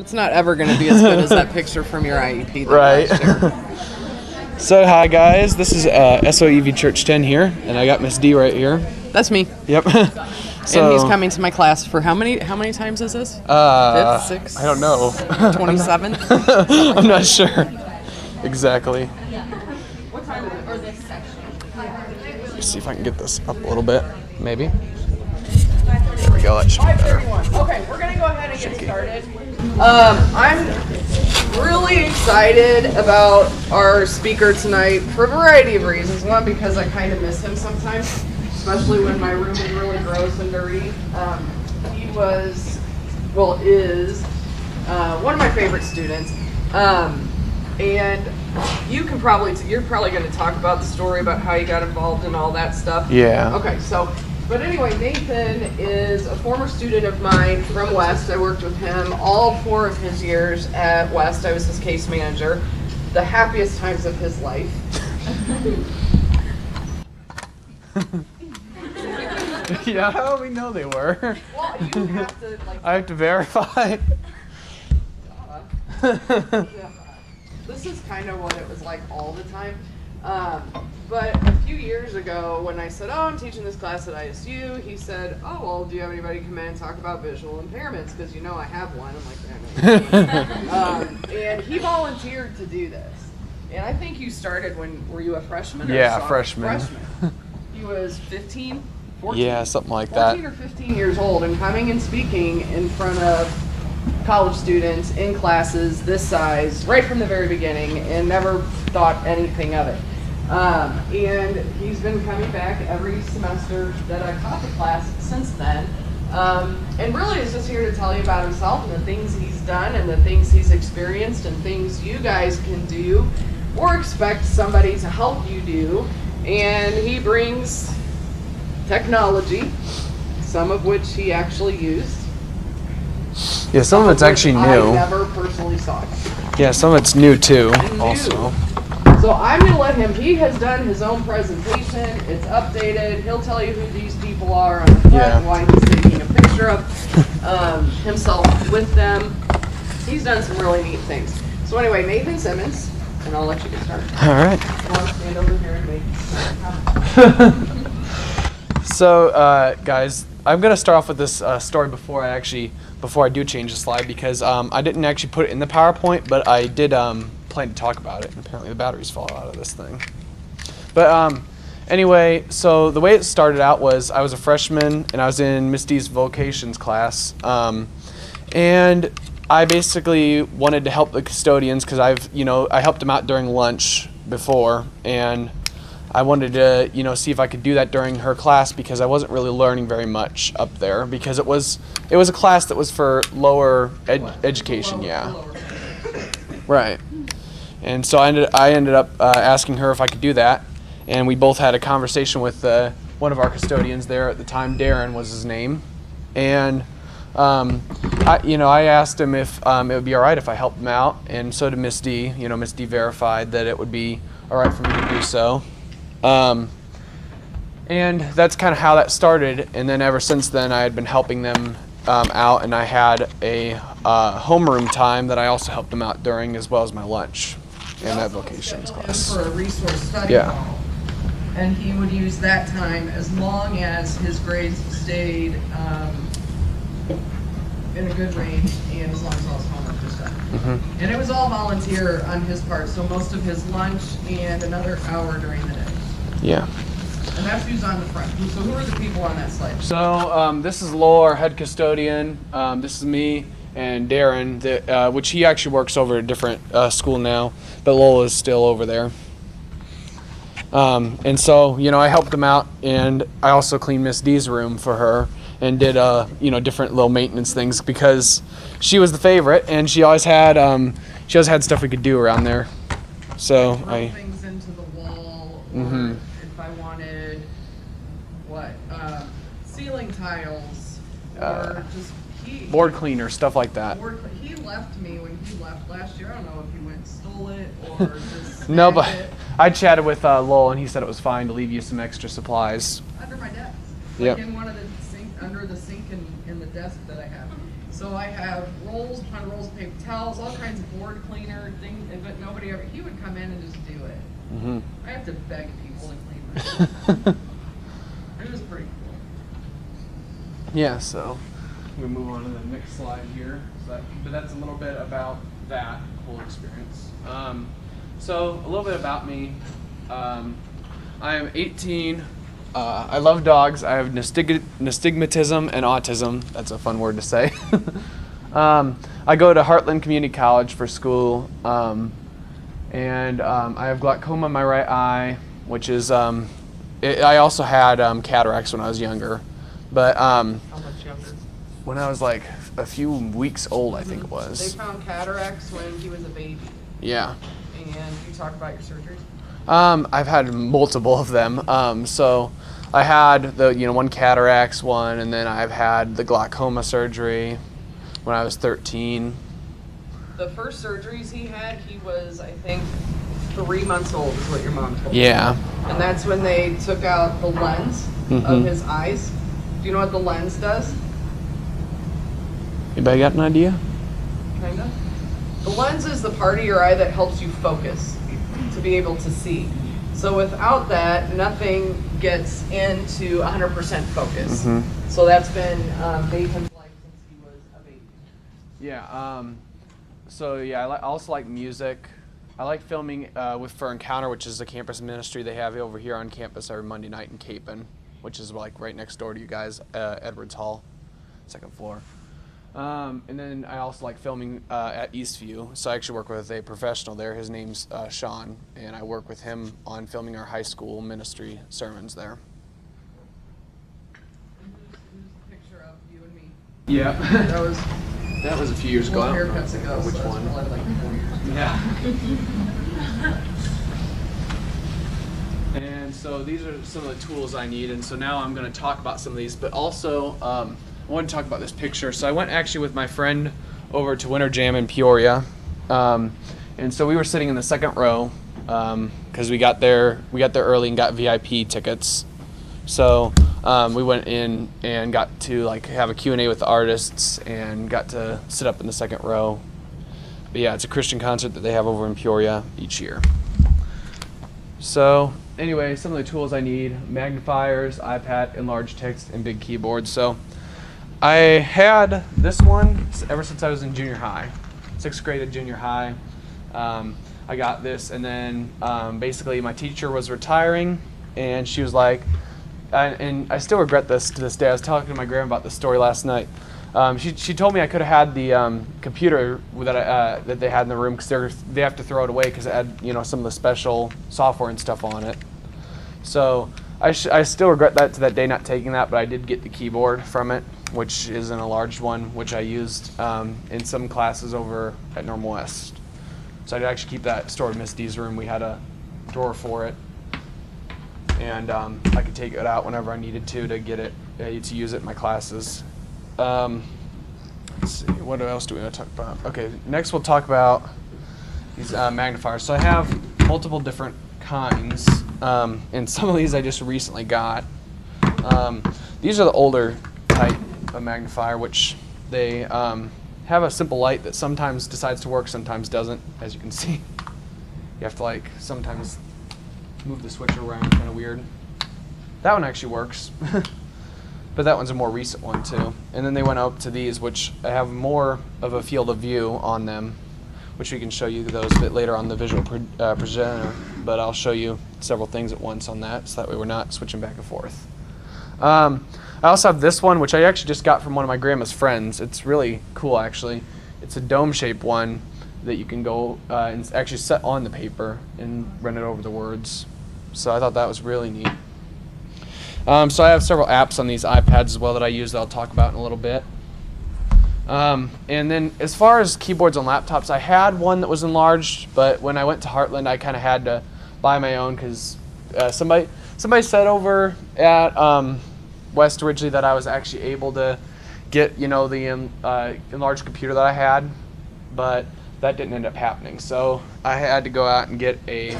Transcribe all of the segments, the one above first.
It's not ever going to be as good as that picture from your IEP. Right. So, hi guys, this is SOEV Church 10 here, and I got Miss D right here. That's me. Yep. So, and he's coming to my class for how many times is this? Fifth, sixth? I don't know. 27th? I'm not sure. Exactly. What time is it? Or this section? Let's see if I can get this up a little bit, maybe. There we go, that should be better. Okay, we're going to go ahead and get started. I'm really excited about our speaker tonight for a variety of reasons. One, because I kind of miss him sometimes, especially when my room is really gross and dirty. He is one of my favorite students. And you're probably going to talk about the story about how you got involved and all that stuff. Yeah. Okay, but anyway, Nathan is a former student of mine from West. I worked with him all 4 of his years at West. I was his case manager. The happiest times of his life. Yeah, we know they were. Well, you have to, I have to verify. This is kind of what it was like all the time. But a few years ago, when I said, I'm teaching this class at ISU, he said, well, do you have anybody come in and talk about visual impairments? Because I have one. I'm like, and he volunteered to do this. And I think you started were you a freshman? Yeah, freshman. He was 15, 14? Yeah, something like that. 14 or 15 years old and coming and speaking in front of college students in classes this size right from the very beginning and never thought anything of it. And he's been coming back every semester that I've taught the class since then. And really is just here to tell you about himself and the things he's done and the things he's experienced and things you guys can do or expect somebody to help you do. And he brings technology, some of which he actually used. Yeah, some of it's actually new. I never personally saw it. Yeah, some of it's new too, also. So I'm going to let him, he has done his own presentation, it's updated, he'll tell you who these people are on the front, why he's taking a picture of himself with them. He's done some really neat things. So anyway, Nathan Simmons, and I'll let you get started. All right. I'll stand over here and make So, guys, I'm going to start off with this story before I do change the slide because I didn't actually put it in the PowerPoint, but I did plan to talk about it. And apparently the batteries fall out of this thing. But anyway, so the way it started out was I was a freshman and I was in Miss D's vocations class. And I basically wanted to help the custodians because I helped them out during lunch before, and I wanted to, see if I could do that during her class because I wasn't really learning very much up there because it was a class that was for lower education, yeah. Right. And so I ended up asking her if I could do that, and we both had a conversation with one of our custodians there at the time. Darren was his name, and I asked him if it would be all right if I helped him out, and so did Miss D. Miss D verified that it would be all right for me to do so. And that's kind of how that started, and then ever since then I had been helping them out, and I had a homeroom time that I also helped them out during, as well as my lunch in that vocations class. For a resource study hall, and he would use that time as long as his grades stayed in a good range and as long as all his homework was done. Mm-hmm. And it was all volunteer on his part, so most of his lunch and another hour during the day. Yeah. And that's who's on the front. So who are the people on that slide? So this is Lowell, our head custodian. This is me and Darren, which he actually works over at a different school now, but Lowell is still over there. And so, I helped him out, and I also cleaned Miss D's room for her and did, different little maintenance things because she was the favorite, and she always had stuff we could do around there. So things into the wall, or if I wanted ceiling tiles, or just board cleaner, stuff like that. He left me when he left last year. I don't know if he went and stole it or just no, but I chatted with Lowell, and he said it was fine to leave you some extra supplies. Under my desk. Yep. In one of the under the sink in the desk that I have. So I have rolls upon rolls of paper towels, all kinds of board cleaner things, but nobody ever, he would come in and just do it. Mm-hmm. I have to beg people to clean my stuff. It was pretty cool. Yeah, so we move on to the next slide here. But that's a little bit about that whole experience. So a little bit about me. I am 18. I love dogs. I have nystagmatism and autism. That's a fun word to say. I go to Heartland Community College for school, and I have glaucoma in my right eye, which is I also had cataracts when I was younger, but How much younger? when I was like a few weeks old, I think it was. They found cataracts when he was a baby. Yeah. And you talk about your surgeries? I've had multiple of them. So I had the one cataracts one, and then I've had the glaucoma surgery when I was 13. The first surgeries he had, he was, I think, 3 months old is what your mom told me. Yeah. And that's when they took out the lens of his eyes. Do you know what the lens does? Anybody got an idea? Kind of. The lens is the part of your eye that helps you focus, to be able to see. So without that, nothing gets into 100% focus. So that's been Nathan's life since he was a baby. Yeah. So yeah, I also like music. I like filming for Encounter, which is a campus ministry they have over here on campus every Monday night in Capon, which is like right next door to you guys, Edwards Hall, 2nd floor. And then I also like filming at Eastview. So I actually work with a professional there. His name's Sean, and I work with him on filming our high school ministry sermons there. And who's the picture of you and me? Yeah. That was a few years ago. Well, haircuts ago. Which so one? Probably like 4 years ago. Yeah. And so these are some of the tools I need, and so now I'm going to talk about some of these, but also I want to talk about this picture. So I went actually with my friend over to Winter Jam in Peoria, and so we were sitting in the second row because we got there early and got VIP tickets. So we went in and got to like have a Q&A with the artists and got to sit up in the second row. But yeah, it's a Christian concert that they have over in Peoria each year. So anyway, some of the tools I need: magnifiers, iPad, enlarged text, and big keyboard. So I had this one ever since I was in junior high, 6th grade at junior high. I got this, and then basically my teacher was retiring, and she was like, and I still regret this to this day. I was talking to my grandma about this story last night. She told me I could have had the computer that they had in the room, because they have to throw it away because it had some of the special software and stuff on it. So I still regret that to that day not taking that, but I did get the keyboard from it, which is an enlarged one, which I used in some classes over at Normal West. So I did actually keep that stored in Miss D's room. We had a drawer for it, and I could take it out whenever I needed to get it to use it in my classes. Let's see, what else do we want to talk about? Okay, next we'll talk about these magnifiers. So I have multiple different kinds, and some of these I just recently got. These are the older type of magnifier, which they have a simple light that sometimes decides to work, sometimes doesn't, as you can see. You have to like sometimes move the switch around, kind of weird. That one actually works. But that one's a more recent one too. And then they went up to these, which have more of a field of view on them, which we can show you those a bit later on the visual presenter. But I'll show you several things at once on that, so that way we're not switching back and forth. I also have this one, which I actually just got from one of my grandma's friends. It's really cool, actually. It's a dome-shaped one that you can go and actually set on the paper and run it over the words. So I thought that was really neat. So I have several apps on these iPads as well that I use that I'll talk about in a little bit. And then as far as keyboards on laptops, I had one that was enlarged, but when I went to Heartland, I kind of had to buy my own because somebody said over at West originally that I was actually able to get the enlarged computer that I had, but that didn't end up happening. So I had to go out and get a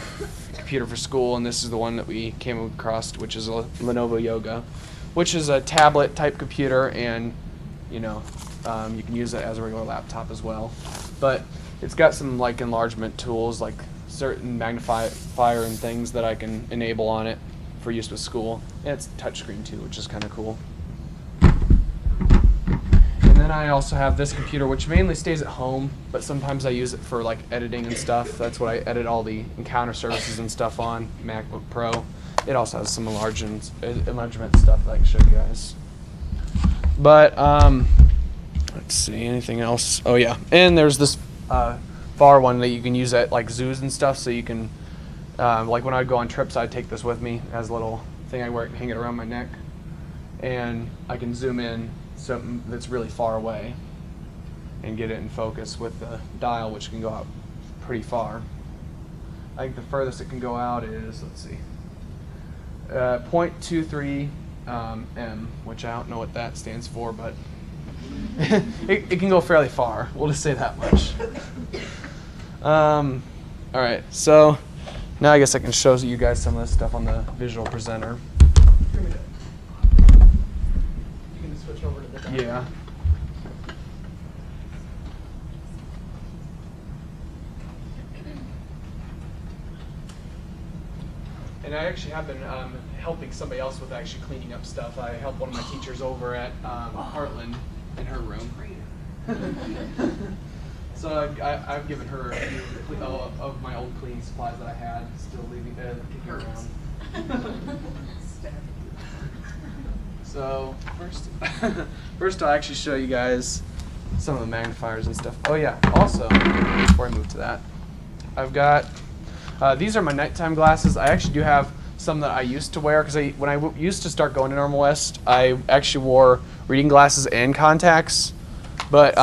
computer for school, and this is the one that we came across, which is a Lenovo Yoga, which is a tablet type computer, and You can use it as a regular laptop as well. But it's got some like enlargement tools, like certain magnifier and things that I can enable on it for use with school. And it's touchscreen too, which is kind of cool. And then I also have this computer, which mainly stays at home, but sometimes I use it for like editing and stuff. That's what I edit all the Encounter services and stuff on, MacBook Pro. It also has some enlargement stuff that I can show you guys. But let's see, anything else? Oh yeah, and there's this far one that you can use at like zoos and stuff. So you can, like when I'd go on trips, I'd take this with me as a little thing I wear, hang it around my neck, and I can zoom in something that's really far away and get it in focus with the dial, which can go out pretty far. I think the furthest it can go out is, let's see, 0.23 M, which I don't know what that stands for, but it can go fairly far. We'll just say that much. All right, so now I guess I can show you guys some of this stuff on the visual presenter. You can switch over to the dial. Yeah. And I actually have been helping somebody else with actually cleaning up stuff. I helped one of my teachers over at Heartland in her room. So I've given her a few of my old cleaning supplies that I had, still leaving kicking around. So first I'll actually show you guys some of the magnifiers and stuff. Oh yeah, also, before I move to that, I've got, these are my nighttime glasses. I actually do have some that I used to wear, because when I used to start going to Normal West, I actually wore reading glasses and contacts. But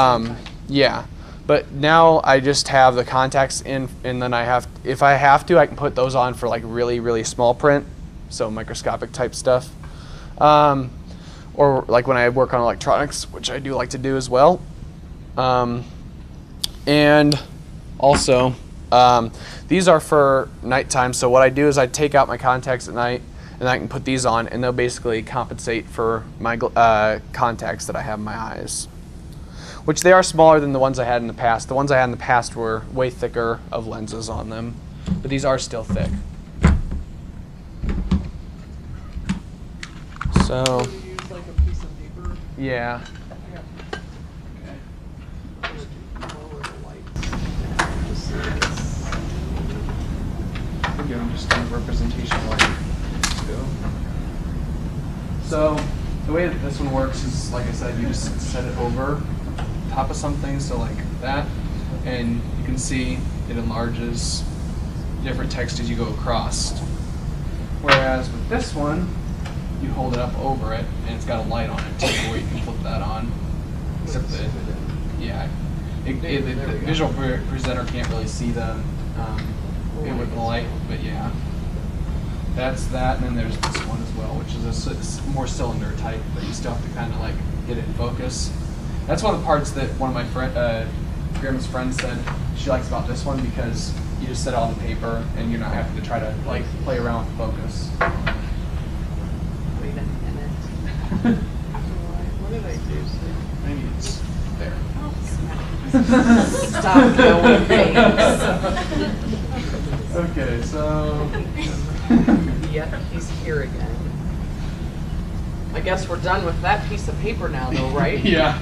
yeah, but now I just have the contacts in, and then if I have to, I can put those on for like really, really small print, so microscopic type stuff. Or like when I work on electronics, which I do like to do as well. And also, these are for nighttime, so what I do is I take out my contacts at night, and I can put these on, and they'll basically compensate for my contacts that I have in my eyes. Which they are smaller than the ones I had in the past. The ones I had in the past were way thicker of lenses on them, but these are still thick. So, Do you use like a piece of paper? yeah. Okay. Lower the lights. Just so it's Again, just a representation like too. So the way that this one works is, like I said, you just set it over top of something, so like that, and you can see it enlarges different text as you go across. Whereas with this one, you hold it up over it, and it's got a light on it too, where you can flip that on. Except that, yeah, the visual presenter can't really see the it with the light, but yeah, that's that. And then there's this one as well, which is a more cylinder type, but you still have to kind of like get it in focus. That's one of the parts that one of my grandma's friends said she likes about this one, because you just set it on the paper and you're not having to try to like play around with focus. wait a minute. What did I do? Maybe it's there. Stop knowing things. Okay, so Yep, he's here again. I guess we're done with that piece of paper now, though, right? yeah.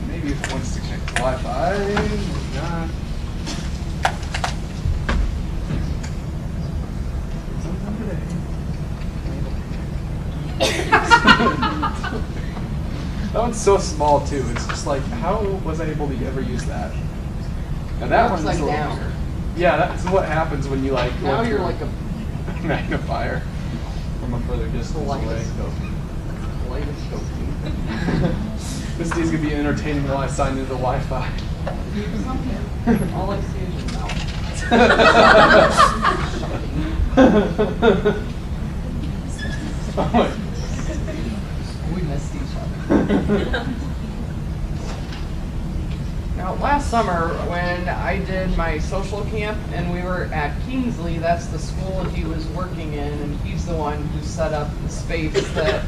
Maybe if it wants to connect to Wi-Fi, maybe not. That one's so small too. It's just like, how was I able to ever use that? And that one's like a little down. bigger. Yeah, that's what happens when you like. Now look you're through like a magnifier from a further distance away. kaleidoscope. This is gonna be entertaining while I sign into the Wi-Fi. All I see is your mouth. Oh my. We missed each other. Now last summer when I did my social camp and we were at Kingsley, that's the school he was working in, and he's the one who set up the space that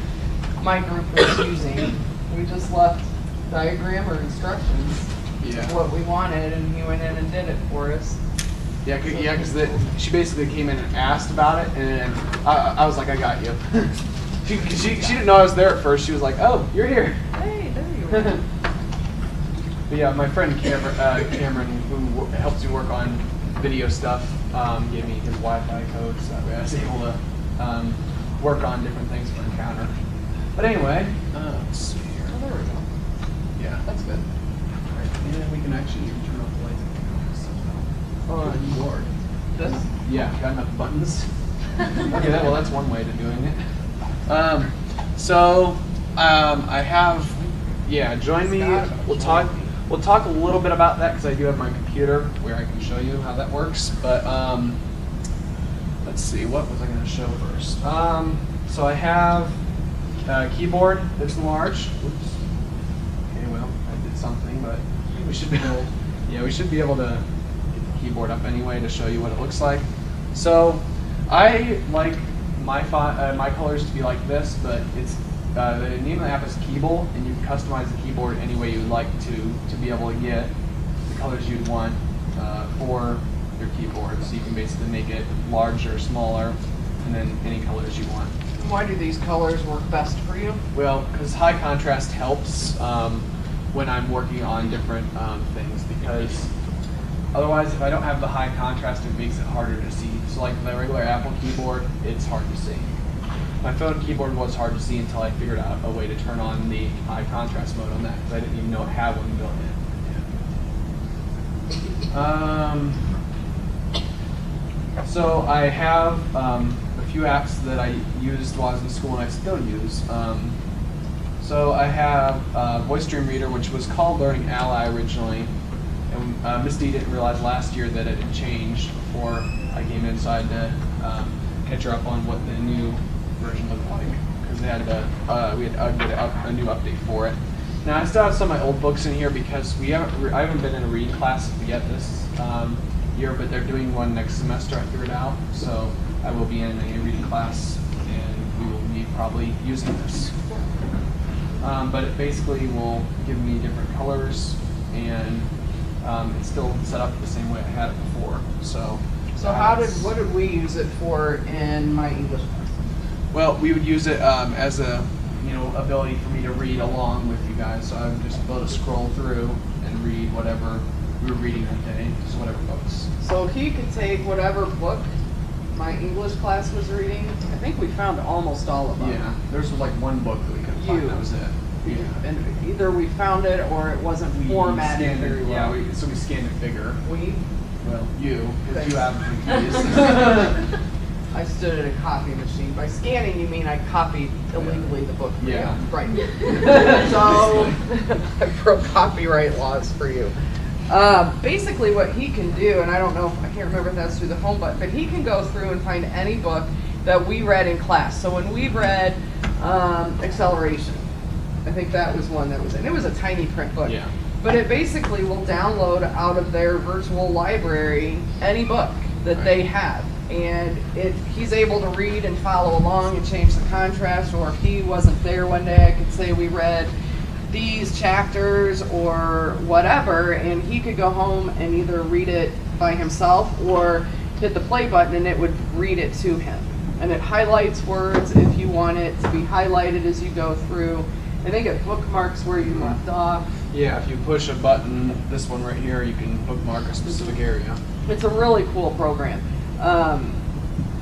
my group was using. We just left diagram or instructions of what we wanted, and he went in and did it for us. Yeah, because she basically came in and asked about it, and I was like, I got you. she didn't know I was there at first. She was like, oh, you're here. Hey, there you are. But yeah, my friend Cameron, who helps me work on video stuff, gave me his Wi-Fi code, so that way I was able to work on different things for Encounter. But anyway, let's see here. Oh, there we go. Yeah, that's good. All right, and we can actually even turn off the lights on the board. This? Yeah, got enough buttons. Okay, well that's one way to doing it. I have, join me. We'll talk a little bit about that because I do have my computer where I can show you how that works. But let's see, what was I going to show first? So I have a keyboard that's large. Oops. Okay, well, I did something, but we should be able. Yeah, we should be able to get the keyboard up anyway to show you what it looks like. So I like my colors to be like this, but it's the name of the app is Keyboard, and you can customize the keyboard any way you'd like to be able to get the colors you'd want for your keyboard. So you can basically make it larger, smaller, and then any colors you want. Why do these colors work best for you? Well, because high contrast helps when I'm working on different things, because otherwise if I don't have the high contrast, it makes it harder to see. So like the regular Apple keyboard, it's hard to see. My phone keyboard was hard to see until I figured out a way to turn on the high contrast mode on that, because I didn't even know it had one built in. So I have a few apps that I used while I was in school and I still use. So I have Voice Dream Reader, which was called Learning Ally originally, and Misty didn't realize last year that it had changed before I came inside to catch her up on what the new version looked like, because we had to get a new update for it. Now I still have some of my old books in here because I haven't been in a reading class yet this year, but they're doing one next semester, I figured out. So I will be in a reading class, and we will be probably using this. But it basically will give me different colors, and it's still set up the same way I had it before. So what did we use it for in my English class? Well, we would use it as a ability for me to read along with you guys. So I would just be able to scroll through and read whatever we were reading that day, so whatever books. So he could take whatever book my English class was reading. I think we found almost all of them. Yeah, there's like one book that we couldn't find. That was it. Yeah. And either we found it or it wasn't formatted very well. Yeah, so we scanned it bigger. Well, you, because Thanks. you have the keys. I stood at a copy machine. By scanning, you mean I copied illegally the book for you. Right. So I broke copyright laws for you. Basically what he can do, and I can't remember if that's through the home button, but he can go through and find any book that we read in class. So when we read Acceleration, I think that was one that was in. It was a tiny print book. Yeah. But it basically will download out of their virtual library any book that they have. And he's able to read and follow along and change the contrast, or if he wasn't there one day, I could say we read these chapters or whatever, and he could go home and either read it by himself or hit the play button and it would read it to him. And it highlights words if you want it to be highlighted as you go through. I think it bookmarks where you left off. Yeah, if you push a button, this one right here, you can bookmark a specific area. It's a really cool program. And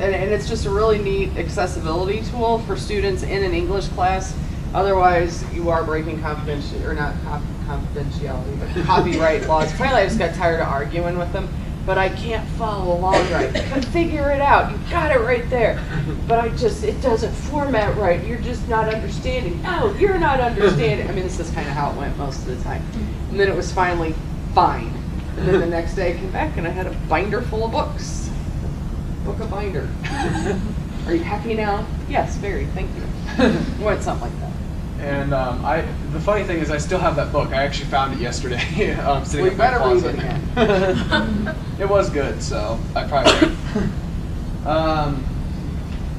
it's just a really neat accessibility tool for students in an English class. Otherwise, you are breaking confidentiality, but copyright laws. Finally, I just got tired of arguing with them, but I can't follow along right. But figure it out. You got it right there. But it doesn't format right. You're just not understanding. No, you're not understanding. I mean, this is kind of how it went most of the time. And then it was finally fine. And then the next day I came back and I had a binder full of books. Book a binder. Are you happy now? Yes, very. Thank you. You want something like that. And the funny thing is, I still have that book. I actually found it yesterday. Sitting We in my better read closet. it again. It was good, so I probably will.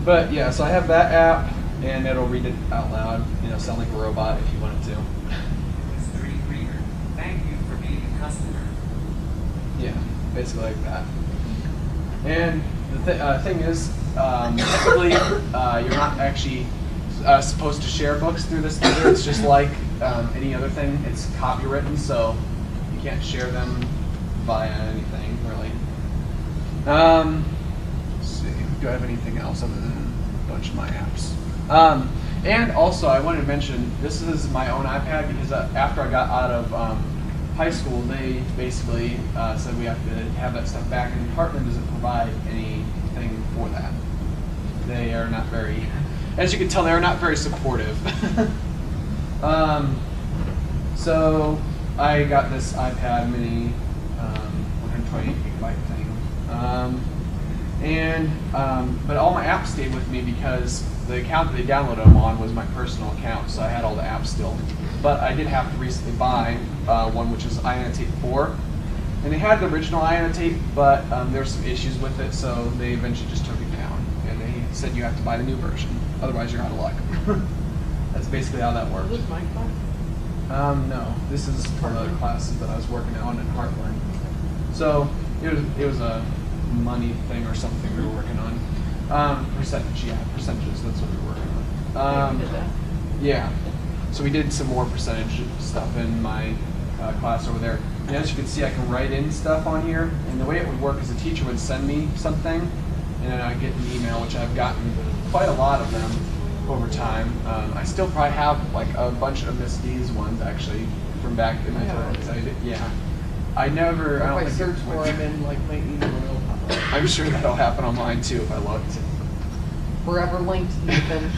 But yeah, so I have that app, and it'll read it out loud. You know, sound like a robot if you want it to. Mystery reader, thank you for being a customer. Yeah, basically like that. And the thing is, typically, you're not actually supposed to share books through this either. It's just like any other thing. It's copywritten, so you can't share them via anything, really. Let's see, do I have anything else other than a bunch of my apps? And also, I wanted to mention, this is my own iPad because after I got out of high school, they basically said we have to have that stuff back, and Heartland doesn't provide anything for that. They are not very, as you can tell, they are not very supportive. So I got this iPad mini 128 gigabyte thing. But all my apps stayed with me because the account that they downloaded them on was my personal account, so I had all the apps still. But I did have to recently buy one which is iAnnotate 4. And they had the original iAnnotate, but there were some issues with it, so they eventually just took it down. And they said you have to buy the new version, otherwise you're out of luck. That's basically how that works. Is this my class? No, this is one of the classes that I was working on in Heartland. So it was a money thing or something we were working on. Percentages, that's what we were working on. You did that? Yeah. So we did some more percentage stuff in my class over there. And as you can see, I can write in stuff on here. And the way it would work is a teacher would send me something, and then I'd get an email, which I've gotten quite a lot of them over time. I still probably have like a bunch of Miss D's ones actually from back in the day. Yeah. I If don't I think search it for would- them in like my email, it'll pop up. I'm sure that'll happen on mine too if I looked. Forever linked, Ethan.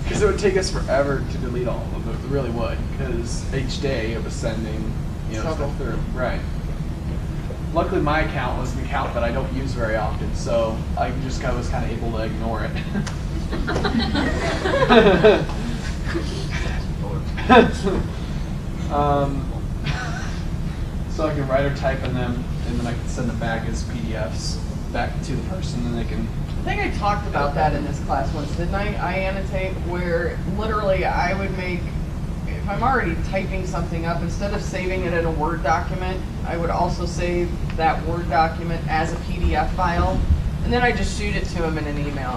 Because it would take us forever to delete all of them. It really would. Because each day it was sending, Several. stuff through. Right. Luckily, my account was an account that I don't use very often, so I just was kind of able to ignore it. So I can write or type in them, and then I can send them back as PDFs back to the person, and they can. I think I talked about that in this class once, didn't I? I annotate where literally I would make, if I'm already typing something up, instead of saving it in a Word document, I would also save that Word document as a PDF file, and then I just shoot it to him in an email.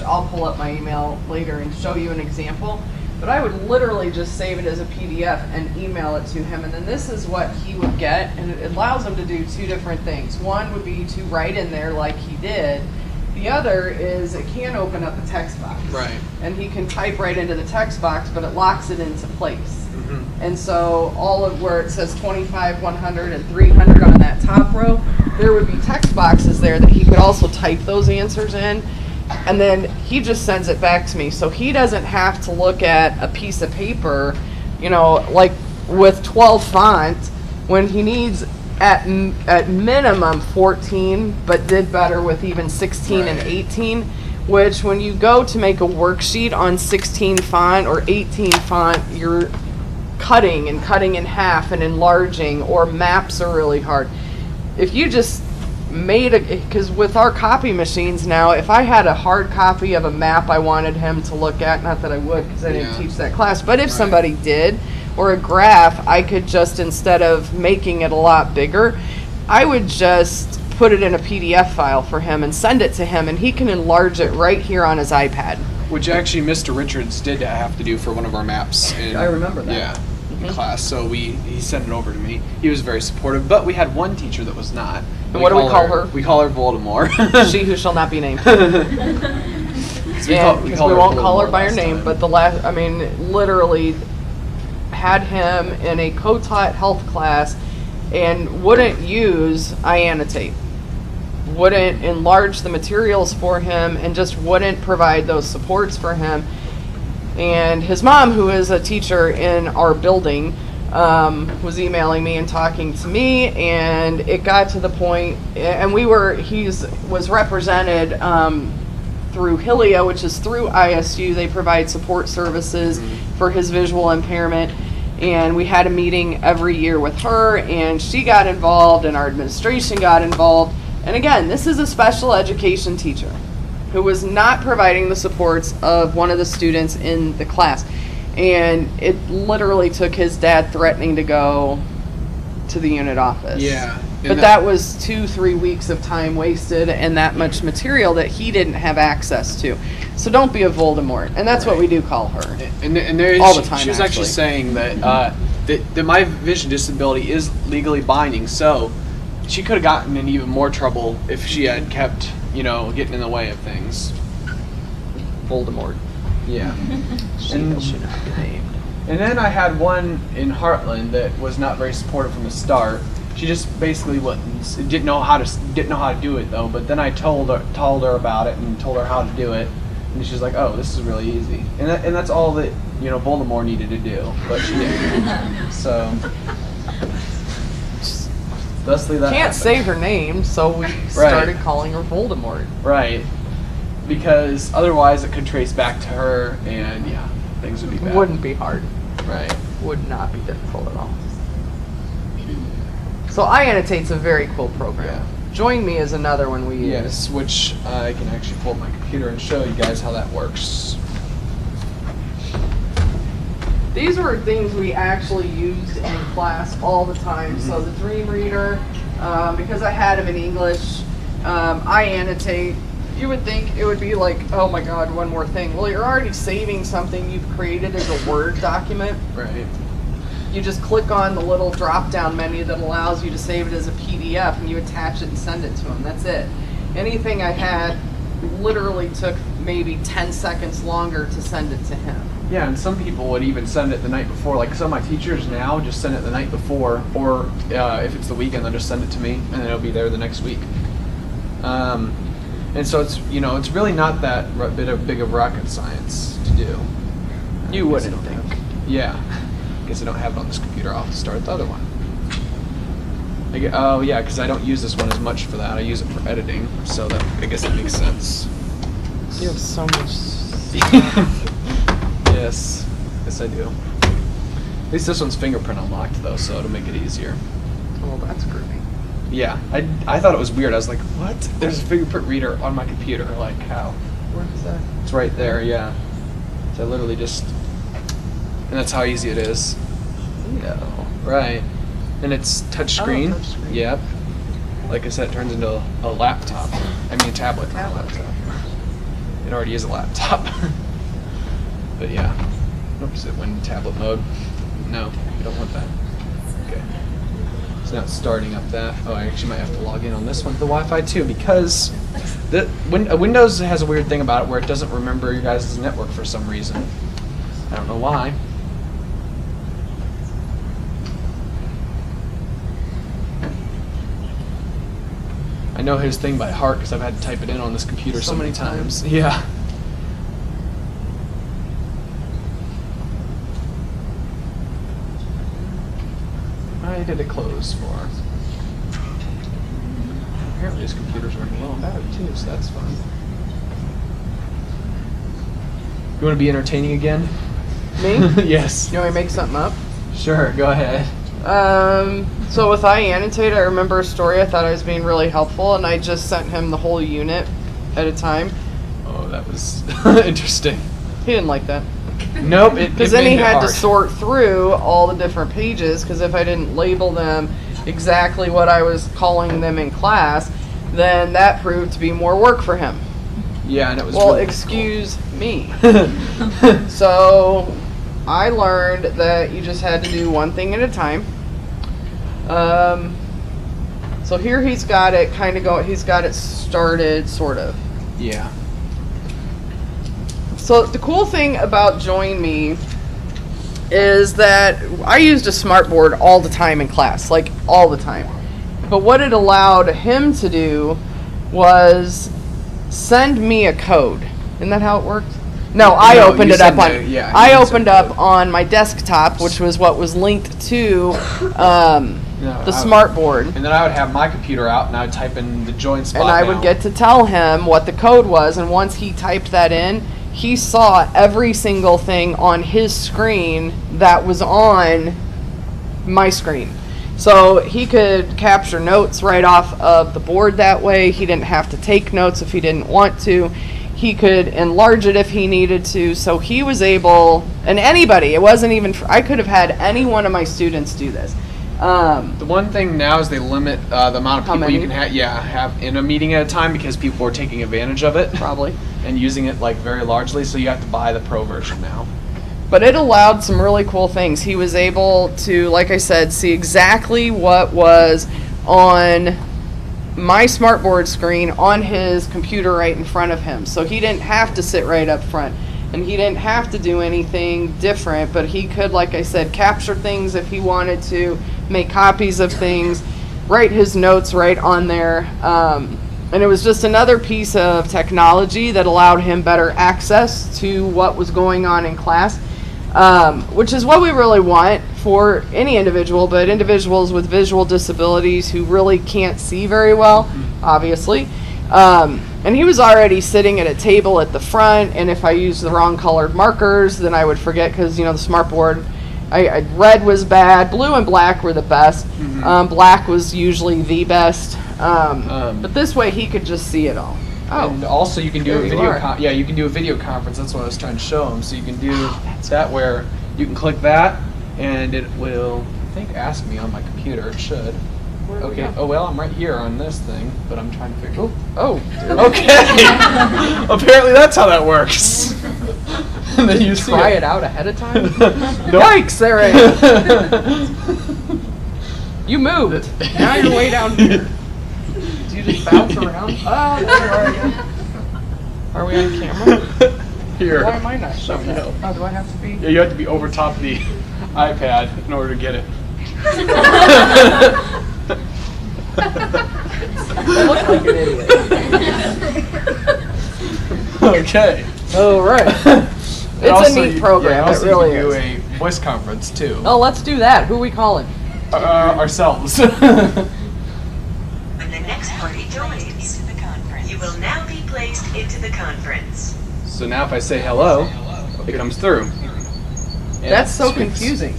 I'll pull up my email later and show you an example, but I would literally just save it as a PDF and email it to him, and then this is what he would get, and it allows him to do two different things. One would be to write in there like he did. The other is it can open up a text box. Right. And he can type right into the text box, but it locks it into place. Mm-hmm. And so all of where it says 25, 100, and 300 on that top row, there would be text boxes there that he could also type those answers in. And then he just sends it back to me. So he doesn't have to look at a piece of paper, like with 12 font, when he needs at minimum 14, but did better with even 16 and 18, which when you go to make a worksheet on 16 font or 18 font, you're cutting in half and enlarging, or maps are really hard. If you just because with our copy machines now, if I had a hard copy of a map I wanted him to look at, not that I would because I didn't teach that class, but if somebody did, or a graph, I could just, instead of making it a lot bigger, I would just put it in a PDF file for him and send it to him, and he can enlarge it right here on his iPad. Which actually Mr. Richards did have to do for one of our maps. I remember that. Yeah, in class. So he sent it over to me. He was very supportive, but we had one teacher that was not. And what do we call her? We call her Voldemort. She who shall not be named. We We won't call her by her name, but literally had him in a co-taught health class and wouldn't use iAnnotate, wouldn't enlarge the materials for him, and just wouldn't provide those supports for him. And his mom, who is a teacher in our building, was emailing me and talking to me, and it got to the point, and he was represented through Hilia, which is through ISU. They provide support services for his visual impairment. And we had a meeting every year with her, and she got involved, and our administration got involved. And again, this is a special education teacher who was not providing the supports of one of the students in the class. And it literally took his dad threatening to go to the unit office. Yeah. But that was 2-3 weeks of time wasted and that much material that he didn't have access to. So don't be a Voldemort. And that's what we do call her. And there, all the time, she was actually saying that, that my vision disability is legally binding, so she could have gotten in even more trouble if she had kept, getting in the way of things. Voldemort. Yeah. She should not be named. And then I had one in Heartland that was not very supportive from the start. She just basically didn't know how to do it though. But then I told her about it and told her how to do it, and she's like, "Oh, this is really easy." And that's all that Voldemort needed to do, but she didn't. So thusly that can't happened. say her name, so we started calling her Voldemort. Right. Because otherwise it could trace back to her, and yeah, things would be bad. Wouldn't be hard. Right. Would not be difficult at all. So iAnnotate's a very cool program. Yeah. Join Me is another one we use. Yes, which I can actually pull up my computer and show you guys how that works. These were things we actually used in class all the time. So the Dream Reader, because I had them in English, iAnnotate. You would think it would be like, oh my God, one more thing. Well, you're already saving something you've created as a Word document. Right. You just click on the little drop-down menu that allows you to save it as a PDF, and you attach it and send it to them. That's it. Anything I had literally took maybe 10 seconds longer to send it to him. Yeah, and some people would even send it the night before. Like some of my teachers now just send it the night before, or if it's the weekend, they'll just send it to me, and then it'll be there the next week. And so it's it's really not that big of rocket science to do. You wouldn't think. Yeah. I guess I don't have it on this computer. I'll have to start the other one. Oh yeah, because I don't use this one as much for that. I use it for editing, so that I guess that makes sense. You have so much. Yes I do. At least this one's fingerprint unlocked though, so it'll make it easier. Oh, that's groovy. Yeah, I thought it was weird. I was like, what? There's a fingerprint reader on my computer. Like, how? Where is that? It's right there, yeah. So I literally just... And that's how easy it is. No. Right. And it's touchscreen. Oh, touchscreen. Yep. Like I said, it turns into a laptop. I mean, a tablet. Not a laptop. It already is a laptop. But yeah. Oops, it went in tablet mode. No, you don't want that. Okay. It's not starting up that. Oh, I actually might have to log in on this one with the Wi-Fi too, because Windows has a weird thing about it where it doesn't remember your guys' network for some reason. I don't know why. I know his thing by heart because I've had to type it in on this computer so many times. Yeah. I did it close for. Apparently his computer's running low on battery too, so that's fun. You want to be entertaining again? Me? Yes. You want me to make something up? Sure, go ahead. So with iAnnotate, I remember a story I thought I was being really helpful, and I just sent him the whole unit at a time. Oh, that was interesting. He didn't like that. Nope, because then he had to sort through all the different pages, because if I didn't label them exactly what I was calling them in class, then that proved to be more work for him. Yeah, and it was well, really excuse me. So I learned that you just had to do one thing at a time. So here he's got it he's got it started, sort of. Yeah. So the cool thing about Join Me is that I used a smartboard all the time in class, like all the time. But what it allowed him to do was send me a code. Isn't that how it worked? No, I opened it up on. I opened up on my desktop, which was what was linked to Yeah, the smart board. And then I would have my computer out and I would type in the join spot. And I would get to tell him what the code was, and once he typed that in, he saw every single thing on his screen that was on my screen. So he could capture notes right off of the board that way. He didn't have to take notes if he didn't want to. He could enlarge it if he needed to. So he was able, and anybody, it wasn't even, I could have had any one of my students do this. The one thing now is they limit the amount of How people you many? can have in a meeting at a time because people are taking advantage of it. Probably. And using it like very largely, so you have to buy the pro version now. But it allowed some really cool things. He was able to, like I said, see exactly what was on my smartboard screen on his computer right in front of him. So he didn't have to sit right up front. And he didn't have to do anything different, but he could, like I said, capture things if he wanted to, make copies of things, write his notes right on there. And it was just another piece of technology that allowed him better access to what was going on in class, which is what we really want for any individual, but individuals with visual disabilities who really can't see very well, obviously. And he was already sitting at a table at the front, and if I used the wrong colored markers, then I would forget, because, you know, the smartboard, red was bad, blue and black were the best. Black was usually the best. But this way he could just see it all. Oh, and also you can do there a you video. are. Yeah, you can do a video conference. That's what I was trying to show him. So you can do that where you can click that, and it will, I think, ask me on my computer. It should. Where do we Okay. go? Oh well, I'm right here on this thing, but I'm trying to figure. Oh. Okay. Apparently that's how that works. And then you see Try it out ahead of time? Nope. Yikes, there it is. You moved. Now you're way down here. Did you just bounce around? Oh, there you are again. Are we on camera? Here. Why am I not showing that? No. Oh, do I have to be? Yeah, you have to be over top of the iPad in order to get it. I look like an idiot. Okay. All right. It's a neat program. It really you is. can do a voice conference too. Oh, let's do that. Who are we calling? Ourselves. When the next party joins, you will now be placed into the conference. So now if I say hello, it comes through. And That's so speaks. confusing.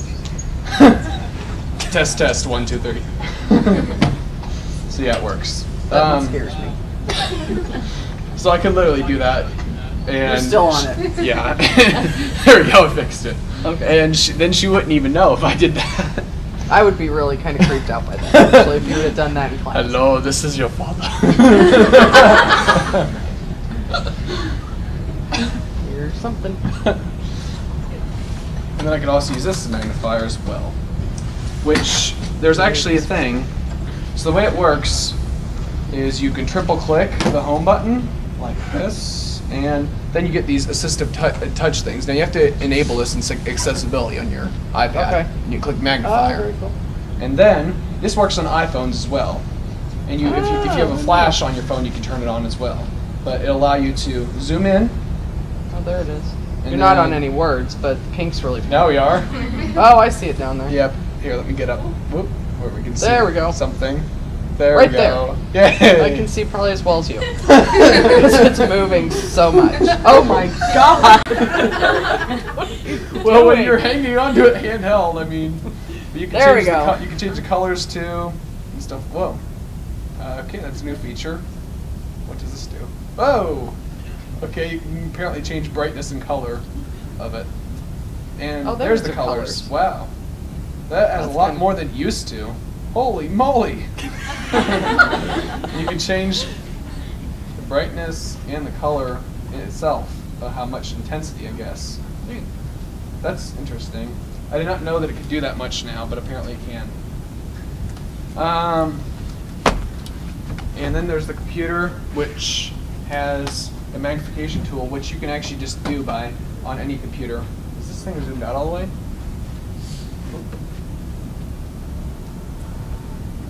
Test 1 2 3. So yeah, it works. That one scares me. So I could literally do that. And You're still on it. Yeah. There we go, I fixed it. Okay. And then she wouldn't even know if I did that. I would be really kind of creeped out by that, actually, if you would have done that in class. Hello, this is your father. Here's something. And then I could also use this as a magnifier as well. Which, there's actually a thing. So the way it works is you can triple click the home button, like this, and then you get these assistive touch things. Now you have to enable this in accessibility on your iPad. Okay. And you click Oh, magnifier. very cool. And then, this works on iPhones as well. And if you have a flash on your phone, you can turn it on as well. But it'll allow you to zoom in. Oh, there it is. And You're not then- on any words, but the pink's really pink. Now we are. Oh, I see it down there. Yep. Here, let me get up. Whoop. Where we can see There we go. something. There Right we go. Yeah. I can see probably as well as you. Because it's moving so much. Oh my god! Well, when you're hanging onto it handheld, I mean, you can There we change go. you can change the colors too and stuff. Whoa. Okay, that's a new feature. What does this do? Oh. Okay, you can apparently change brightness and color of it. And Oh, there's there's the the colors. colors. Wow. That has That's a lot kinda- more than it used to. Holy moly! You can change the brightness and the color in itself, how much intensity, I guess. That's interesting. I did not know that it could do that much now, but apparently it can. And then there's the computer, which has a magnification tool, which you can actually just do on any computer. Is this thing zoomed out all the way?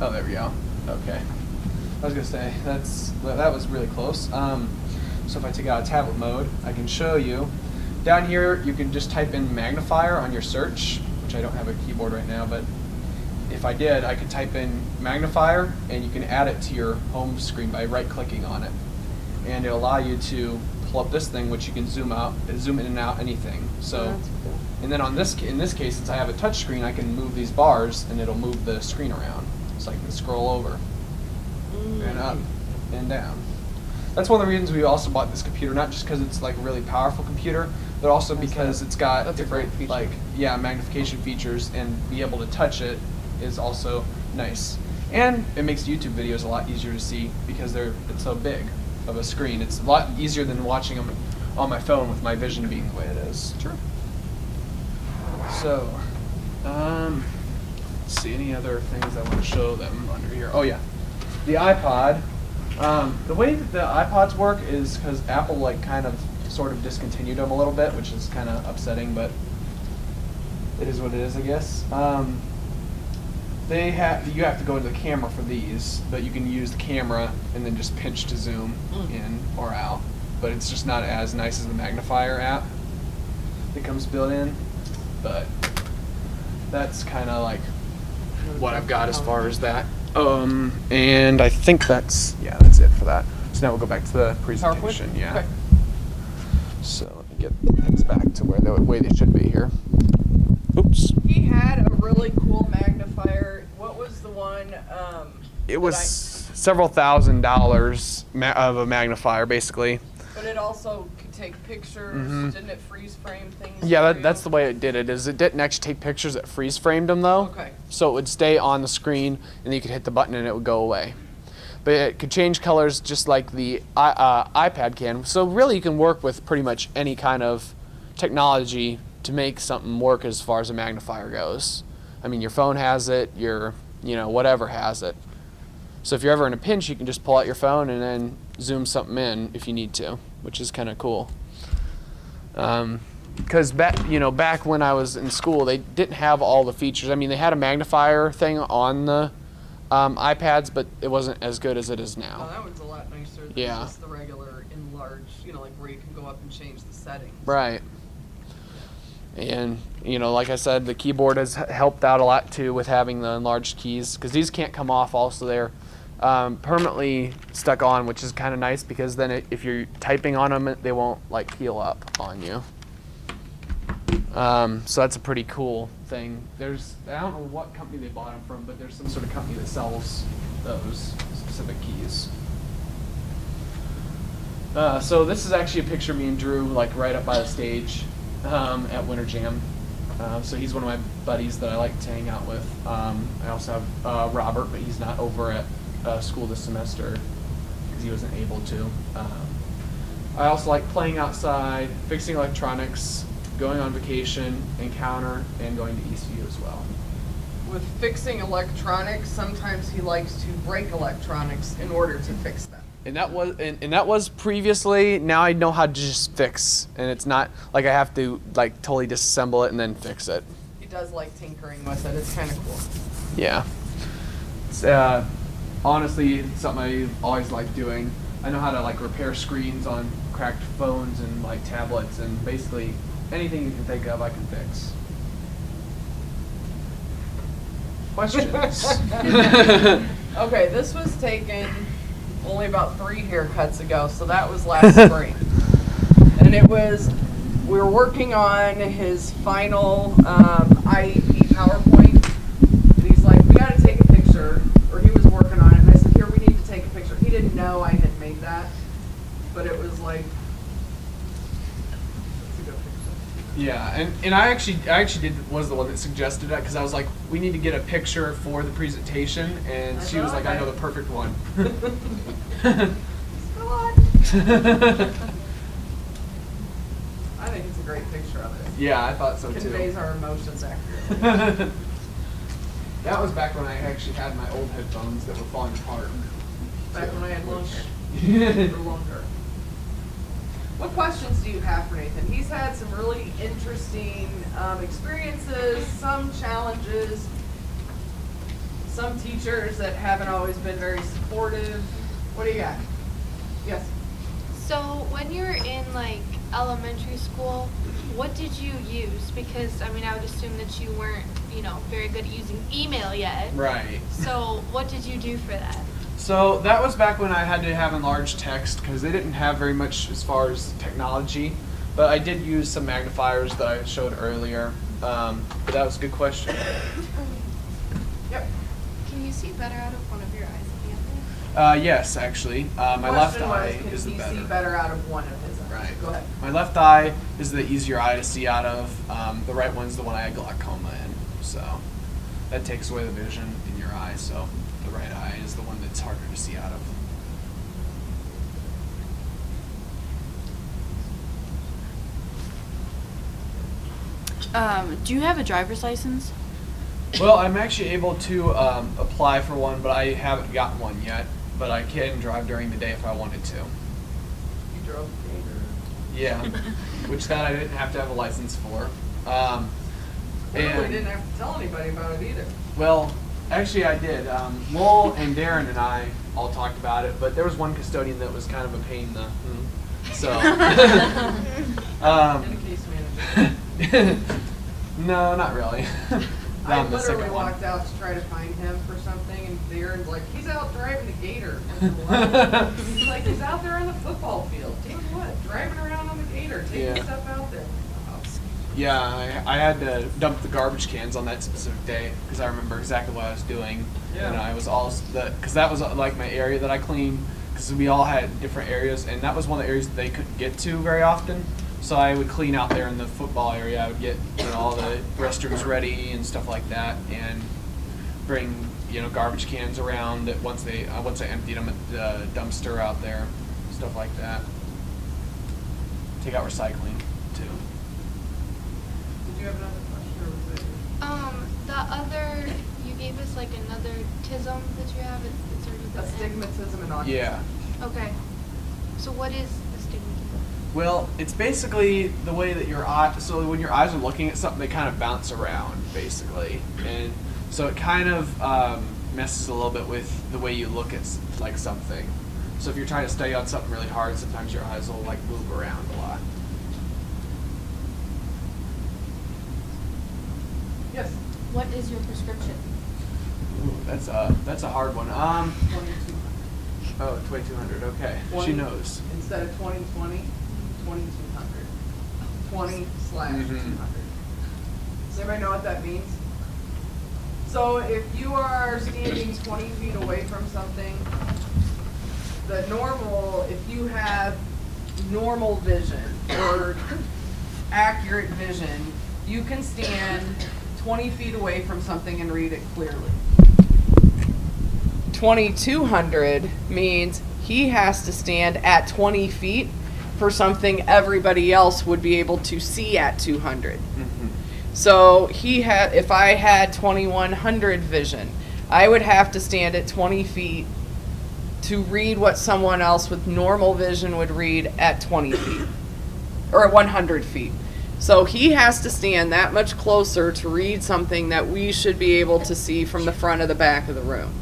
Oh, there we go. Okay. I was gonna say that was really close. So if I take out tablet mode, I can show you. Down here, you can just type in magnifier on your search, which I don't have a keyboard right now, but if I did, I could type in magnifier, and you can add it to your home screen by right-clicking on it, and it'll allow you to pull up this thing, which you can zoom in and out anything. So, That's cool. and then in this case, since I have a touch screen, I can move these bars, and it'll move the screen around, so I can scroll over and up and down. That's one of the reasons we also bought this computer, not just because it's like a really powerful computer, but also because it's got different magnification features, and be able to touch it is also nice. And it makes YouTube videos a lot easier to see because it's so big of a screen. It's a lot easier than watching them on my phone with my vision being the way it is. True. So, let's see, any other things I want to show them under here? Oh yeah, the iPod. The way that the iPods work is because Apple kind of sort of discontinued them a little bit, which is kind of upsetting, but it is what it is, I guess. You have to go into the camera for these, but you can use the camera and then just pinch to zoom in or out. But it's just not as nice as the magnifier app that comes built in. But that's kind of like what I've got as far as that. And I think that's it for that. So now we'll go back to the presentation. PowerPoint? Yeah. Okay. So let me get things back to where the way they should be here. Oops. He had a really cool magnifier. What was the one? It was several $1,000s of a magnifier, basically. But it also could take pictures. Didn't it freeze frame things? Yeah, for that's you? the way it did it. Is it didn't actually take pictures; it freeze framed them though. Okay. So it would stay on the screen, and then you could hit the button and it would go away. But it could change colors just like the iPad can. So really, you can work with pretty much any kind of technology to make something work as far as a magnifier goes. I mean, your phone has it, whatever has it. So if you're ever in a pinch, you can just pull out your phone and then zoom something in if you need to, which is kind of cool. Because back when I was in school, they didn't have all the features. I mean, they had a magnifier thing on the iPads, but it wasn't as good as it is now. Oh, that one's a lot nicer than just the regular enlarged, like where you can go up and change the settings. Right. And, like I said, the keyboard has helped out a lot, too, with having the enlarged keys, because these can't come off. Also, they're permanently stuck on, which is kind of nice, because then if you're typing on them, they won't, peel up on you. So that's a pretty cool thing. I don't know what company they bought them from, but there's some sort of company that sells those specific keys. So this is actually a picture me and Drew, right up by the stage. At Winter Jam. So he's one of my buddies that I like to hang out with. I also have Robert, but he's not over at school this semester because he wasn't able to. I also like playing outside, fixing electronics, going on vacation, Encounter, and going to Eastview as well. With fixing electronics, sometimes he likes to break electronics in order to fix them. And that was previously. Now I know how to just fix, and it's not like I have to totally disassemble it and then fix it. He does like tinkering with it. It's kind of cool. Yeah. It's honestly something I've always liked doing. I know how to repair screens on cracked phones and tablets, and basically anything you can think of I can fix. Questions? Okay, this was taken only about 3 haircuts ago, so that was last spring. And we were working on his final IEP PowerPoint. And he's like, we got to take a picture, or he was working on it, and I said, here, we need to take a picture. He didn't know I had made that, but it was that's a good picture. Yeah, and I actually was the one that suggested that, because I was like, we need to get a picture for the presentation, and she was like, I know the perfect one. Come on. I think it's a great picture of it. Yeah, I thought so too. Conveys our emotions accurately. That was back when I actually had my old headphones that were falling apart. Back when I had long hair. For longer. What questions do you have for Nathan? He's had some really interesting experiences, some challenges, some teachers that haven't always been very supportive. What do you got? Yes. So when you were in like elementary school, what did you use? Because I mean, I would assume that you weren't, very good at using email yet. Right. So what did you do for that? So that was back when I had to have enlarged text because they didn't have very much as far as technology. But I did use some magnifiers that I showed earlier. But that was a good question. Yep. Can you see better out of one of your eyes than the other? Yes, actually. My left Question eye was, is the can better. he see better out of one of his eyes? Right. Go ahead. My left eye is the easier eye to see out of. The right one's the one I had glaucoma in. So that takes away the vision in your eye. So the right eye is the one that's harder to see out of. Do you have a driver's license? Well, I'm actually able to apply for one, but I haven't gotten one yet. But I can drive during the day if I wanted to. You drove the gator. Yeah, which that I didn't have to have a license for. Clearly didn't have to tell anybody about it either. Well, actually I did. Lowell and Darren and I all talked about it, but there was one custodian that was kind of a pain in the so. In the case manager. No, not really. I The second literally one. walked out to try to find him for something, and Darren's like, he's out driving the gator. What? He's like, he's out there on the football field. Doing what? Driving around on the gator, taking Yeah. stuff out there. Oh, Yeah, I had to dump the garbage cans on that specific day because I remember exactly what I was doing. Yeah. And I was all because that was like my area that I cleaned because we all had different areas, and that was one of the areas that they couldn't get to very often. So I would clean out there in the football area. I would get all the restrooms ready and stuff like that, and bring garbage cans around once I emptied them at the dumpster out there, stuff like that. Take out recycling too. Did you have another question, or was it? The other, you gave us like another tism that you have. It's already the Astigmatism and autism. Yeah. Okay. So what is astigmatism? Well, it's basically the way that your eye. So when your eyes are looking at something, they kind of bounce around, basically, and so it kind of messes a little bit with the way you look at like something. So if you're trying to study on something really hard, sometimes your eyes will like move around a lot. Yes. What is your prescription? Ooh, that's a hard one. 2200. Oh, 2200. Okay, 20 she knows. Instead of 2020, 2200. 20/200. Does anybody know what that means? So if you are standing 20 feet away from something, if you have normal vision or accurate vision, you can stand 20 feet away from something and read it clearly. 2200 means he has to stand at 20 feet for something everybody else would be able to see at 200. So if I had 2100 vision, I would have to stand at 20 feet to read what someone else with normal vision would read at 20 feet or at 100 feet. So he has to stand that much closer to read something that we should be able to see from the front of the back of the room,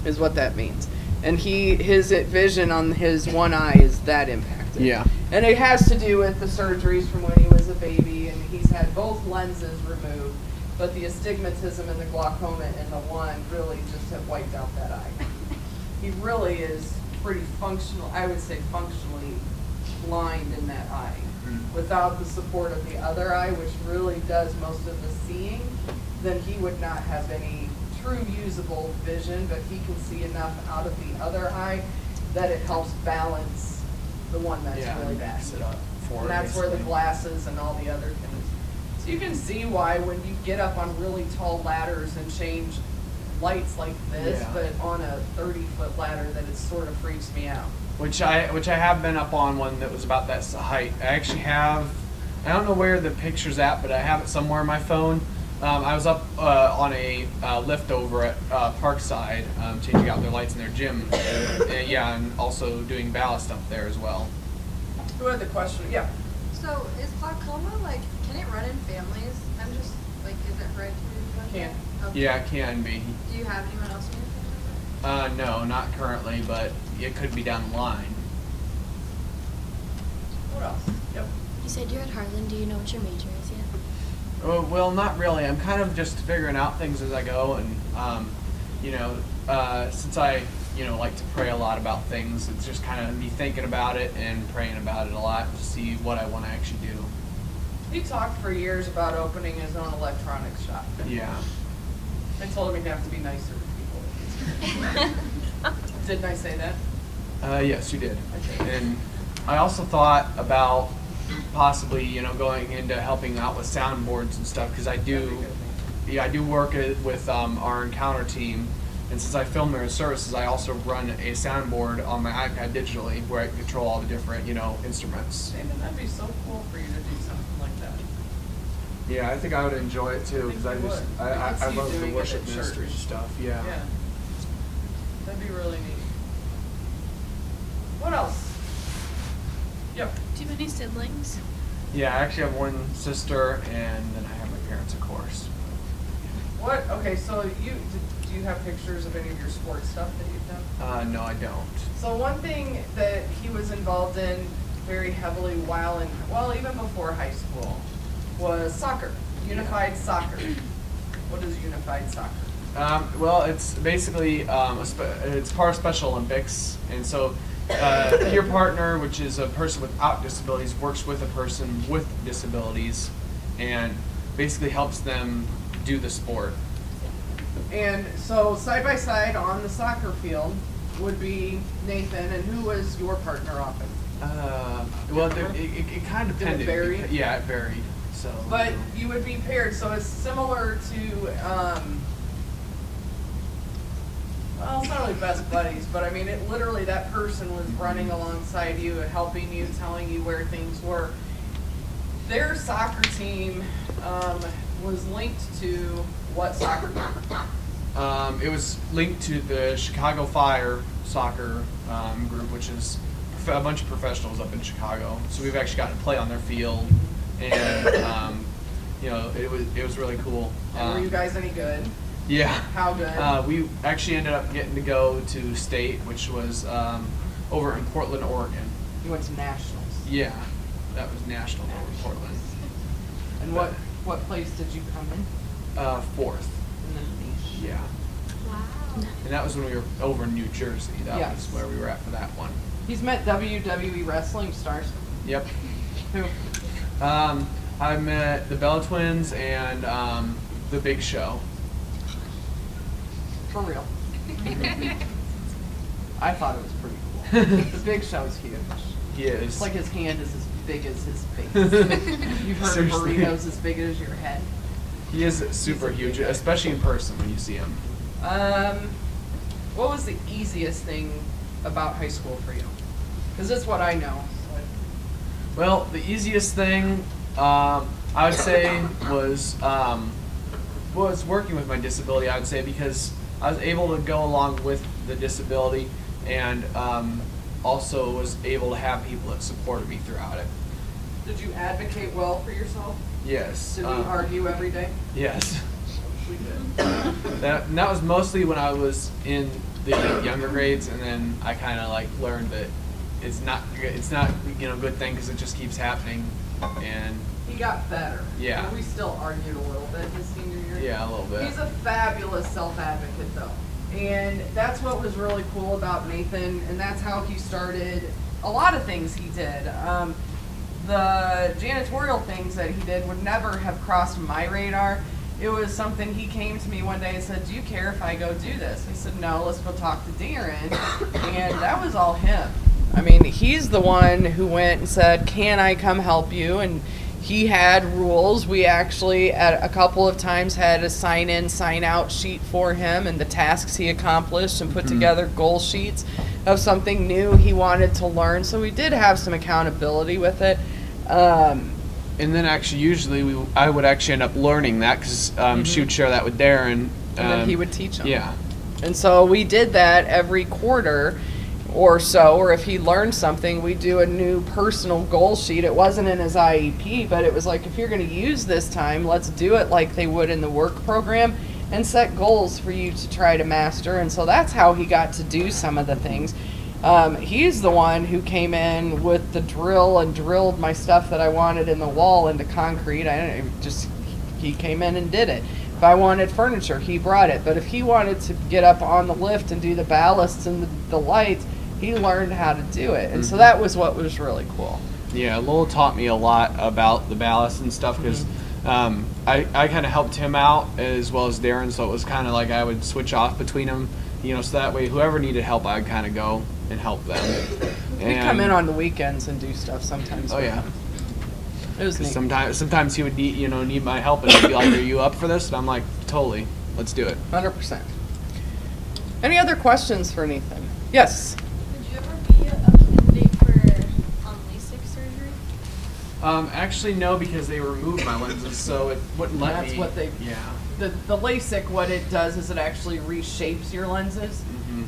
is what that means. And his vision on his one eye is that impacted. Yeah. And it has to do with the surgeries from when he was a baby, and he's had both lenses removed, but the astigmatism and the glaucoma in the one really just have wiped out that eye. He really is pretty functional, I would say functionally blind in that eye. Without the support of the other eye, which really does most of the seeing, then he would not have any true usable vision, but he can see enough out of the other eye that it helps balance the one that's really bad. Sit up forward, And that's where the basically. glasses and all the other things. So you can see why when you get up on really tall ladders and change lights like this, Yeah. but on a 30-foot ladder, that it sort of freaks me out. Which I have been up on one that was about that height. I actually have, I don't know where the picture's at, but I have it somewhere on my phone. I was up on a lift over at Parkside, changing out their lights in their gym. And also doing ballast up there as well. Who had the question? Yeah. So is glaucoma, can it run in families? I'm just, is it hereditary? Can. Okay. Yeah, it can be. Do you have anyone else in your family? with it? No, not currently, but it could be down the line. Okay. So, What is glaucoma? Can it run in families? I'm just, is it hereditary? can. Okay. Yeah. What else? Yep. You said you're at Harlan. Do you know what your major is yet? Oh, well, not really. I'm kind of just figuring out things as I go, and since I like to pray a lot about things, it's just kind of me thinking about it and praying about it a lot to see what I want to actually do. He talked for years about opening his own electronics shop. Yeah. I told him he'd have to be nicer to people. Didn't I say that? Yes, you did. Okay. And I also thought about possibly, going into helping out with soundboards and stuff, because I do work with our Encounter team, and since I film their services, I also run a soundboard on my iPad digitally where I can control all the different, instruments. Damon, that'd be so cool for you to do something like that. Yeah, I think I would enjoy it too, because I think you just would. I could see you love the doing it worship at church. ministry stuff. Yeah. Yeah. That'd be really neat. What else? Yep. Do you have any siblings? Yeah, I actually have one sister, and then I have my parents, of course. What? Okay, so do you have pictures of any of your sports stuff that you've done? No, I don't. So one thing that he was involved in very heavily even before high school was soccer, unified soccer. What is unified soccer? Well, it's basically it's part of Special Olympics, and so your partner, which is a person without disabilities, works with a person with disabilities, and basically helps them do the sport. And so side by side on the soccer field would be Nathan, and who was your partner often? Well, it kind of depended. Did it vary? Yeah, it varied. So. But you would be paired, so it's similar to, well, it's not really best buddies, but I mean, it literally, that person was running alongside you, helping you, telling you where things were. Their soccer team was linked to what soccer group? It was linked to the Chicago Fire soccer group, which is a bunch of professionals up in Chicago. So we've actually gotten to play on their field, and it was really cool. And were you guys any good? Yeah. How good? We actually ended up getting to go to state, which was over in Portland, Oregon. You went to nationals. Yeah, that was national over in Portland. And what place did you come in? Fourth. In the niche. Yeah. Wow. And that was when we were over in New Jersey. That Yes. was where we were at for that one. He's met WWE wrestling stars. Yep. Who? I met the Bella Twins and the Big Show. For real. I thought it was pretty cool. The Big Show's huge. He is. It's like his hand is as big as his face. You've heard of Seriously. burritos as big as your head. He is super huge, especially in person when you see him. What was the easiest thing about high school for you? Because that's what I know. Well, the easiest thing I would say was working with my disability. I would say because I was able to go along with the disability, and also was able to have people that supported me throughout it. Did you advocate well for yourself? Yes. Did we argue every day? Yes. We did. That was mostly when I was in the younger grades, and then I kind of like learned that it's not good thing because it just keeps happening, and He got better. Yeah. And we still argued a little bit his senior year. yeah, a little bit. He's a fabulous self-advocate, though. And that's what was really cool about Nathan, and that's how he started a lot of things he did. The janitorial things that he did would never have crossed my radar. It was something he came to me one day and said, "Do you care if I go do this?" I said, "No, let's go talk to Darren." And that was all him. I mean, he's the one who went and said, "Can I come help you?" And he had rules. We actually, at a couple of times, had a sign-in, sign-out sheet for him and the tasks he accomplished, and put together goal sheets of something new he wanted to learn. So we did have some accountability with it. And then actually, usually I would actually end up learning that because she would share that with Darren, And then he would teach him. Yeah. And so we did that every quarter or so, or if he learned something, we do a new personal goal sheet. It wasn't in his IEP, but it was like, if you're going to use this time, let's do it like they would in the work program and set goals for you to try to master. And so that's how he got to do some of the things. He's the one who came in with the drill and drilled my stuff that I wanted in the wall into concrete. He came in and did it. If I wanted furniture, he brought it. But if he wanted to get up on the lift and do the ballasts and the lights, he learned how to do it. And so that was what was really cool. Yeah, Lowell taught me a lot about the ballast and stuff because I kind of helped him out as well as Darren, so it was kind of like I would switch off between them, so that way whoever needed help, I'd kind of go and help them. He'd come in on the weekends and do stuff sometimes. Oh, yeah. It was neat. Sometimes he would need my help, and he'd be like, "Are you up for this?" And I'm like, "Totally, let's do it." 100%. Any other questions for Nathan? Yes. Would you ever be a candidate for LASIK surgery? Actually, no, because they removed my lenses, so it wouldn't let me. That's what they. Yeah. The LASIK, what it does is it actually reshapes your lenses.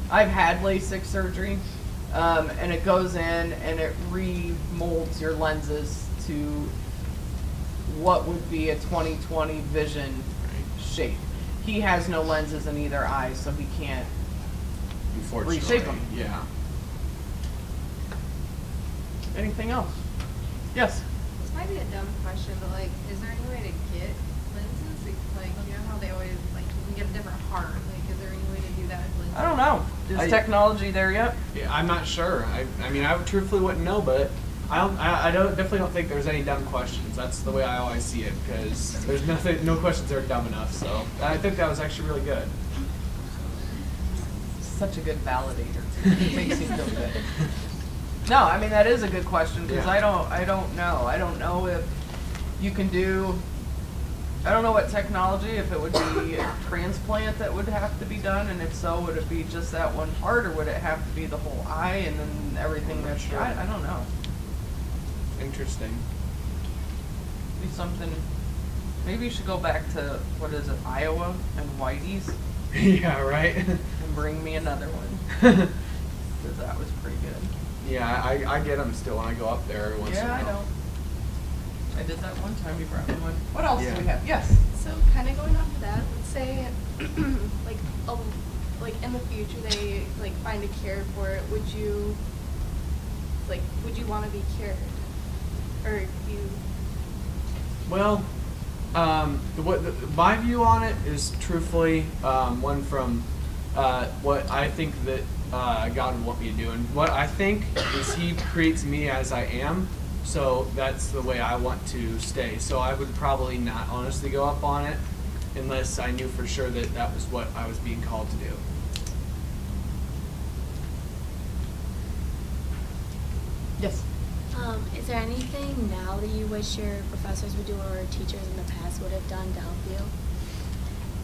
I've had LASIK surgery, and it goes in and it remolds your lenses to what would be a 20/20 vision shape. He has no lenses in either eye, so he can't reshape them. Yeah. Anything else? Yes. This might be a dumb question, but like, is there any way to get lenses? Like, you know how they always like you can get a different heart. Like, is there any way to do that with lenses? I don't know. Is technology there yet? Yeah, I'm not sure. I mean, I truthfully wouldn't know, but I definitely don't think there's any dumb questions. That's the way I always see it, because there's no questions that are dumb enough. So I think that was actually really good. Such a good validator. It makes you feel good. No, I mean that is a good question because Yeah. I don't know. I don't know if you can do. I don't know what technology. If it would be a transplant that would have to be done, and if so, would it be just that one part, or would it have to be the whole eye and then everything that's? Sure. I don't know. Interesting. Be something. Maybe you should go back to what is it, Iowa and Whitey's, Yeah, right. and bring me another one because that was pretty good. Yeah, I get them still when I go up there every once in a Yeah, while. I know. I did that one time. You brought me one. What else Yeah. do we have? Yes. So kind of going off of that, let's say like like in the future they like find a cure for it. Would you want to be cured, or you? Well, my view on it is truthfully one from what I think that God would want me to do, and what I think is He creates me as I am. So that's the way I want to stay. So I would probably not honestly go up on it unless I knew for sure that that was what I was being called to do. Yes. Is there anything now that you wish your professors would do or teachers in the past would have done to help you?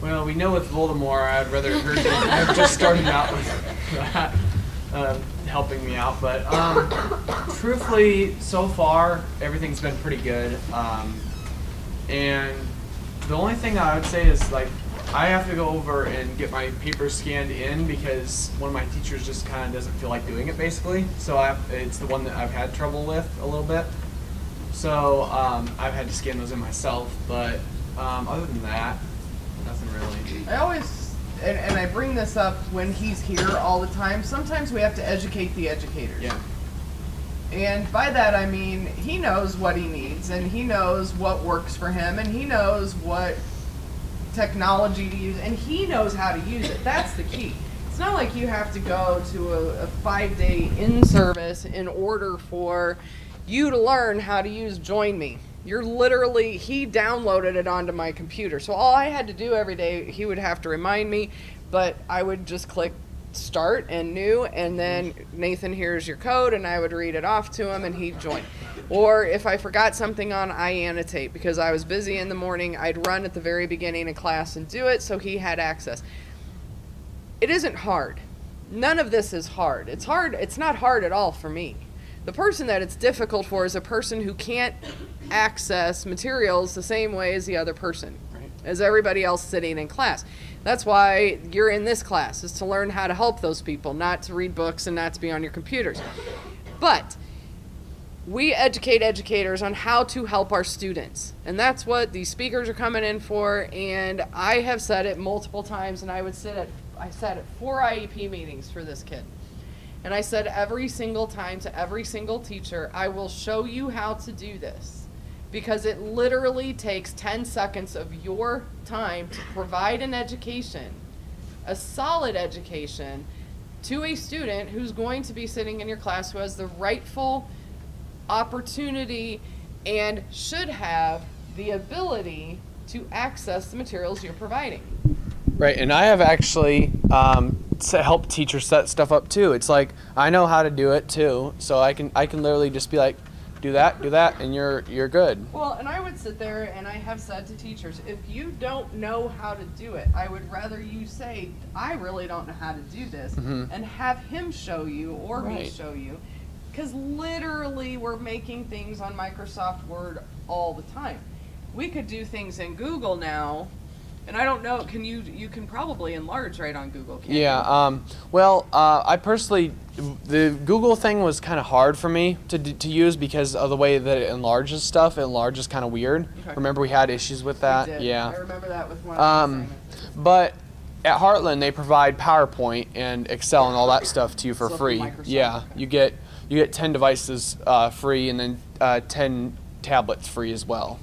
Well, we know with Voldemort, I'd rather her have just started out with that, helping me out. But truthfully, so far, everything's been pretty good. And the only thing I would say is, like, I have to go over and get my papers scanned in because one of my teachers just kind of doesn't feel like doing it, basically. So it's the one that I've had trouble with a little bit. So I've had to scan those in myself. But other than that, nothing really. I always, and I bring this up when he's here all the time, sometimes we have to educate the educators. Yeah. And by that I mean he knows what he needs, and he knows what works for him, and he knows what technology to use, and he knows how to use it. That's the key. It's not like you have to go to a 5-day in-service in order for you to learn how to use Join Me. You're literally, he downloaded it onto my computer. So all I had to do every day, he would have to remind me, but I would just click start and new, and then Nathan, here's your code, and I would read it off to him and he'd join. Or if I forgot something on, I annotate because I was busy in the morning, I'd run at the very beginning of class and do it, so he had access. It isn't hard. None of this is hard. It's hard. It's not hard at all for me. The person that it's difficult for is a person who can't access materials the same way as the other person, right? As everybody else sitting in class. That's why you're in this class, is to learn how to help those people, not to read books and not to be on your computers. But we educate educators on how to help our students. And that's what these speakers are coming in for. And I have said it multiple times, and I sat at 4 IEP meetings for this kid. And I said every single time to every single teacher, I will show you how to do this. Because it literally takes 10 seconds of your time to provide an education, a solid education, to a student who's going to be sitting in your class, who has the rightful opportunity and should have the ability to access the materials you're providing. Right, and I have actually helped teachers set stuff up too. It's like, I know how to do it too, so I can literally just be like, do that, and you're good. Well, and I would sit there and I have said to teachers, if you don't know how to do it, I would rather you say, I really don't know how to do this, and have him show you or me show you. Because literally we're making things on Microsoft Word all the time. We could do things in Google now, and I don't know, you can probably enlarge right on Google, can't you? Yeah, I personally, the Google thing was kind of hard for me to use because of the way that it enlarges stuff. It enlarges kind of weird. Okay. Remember we had issues with that? We did. Yeah. I remember that with one of the assignments. But at Heartland they provide PowerPoint and Excel and all that stuff to you for free. Yeah, okay. You get 10 devices free, and then 10 tablets free as well.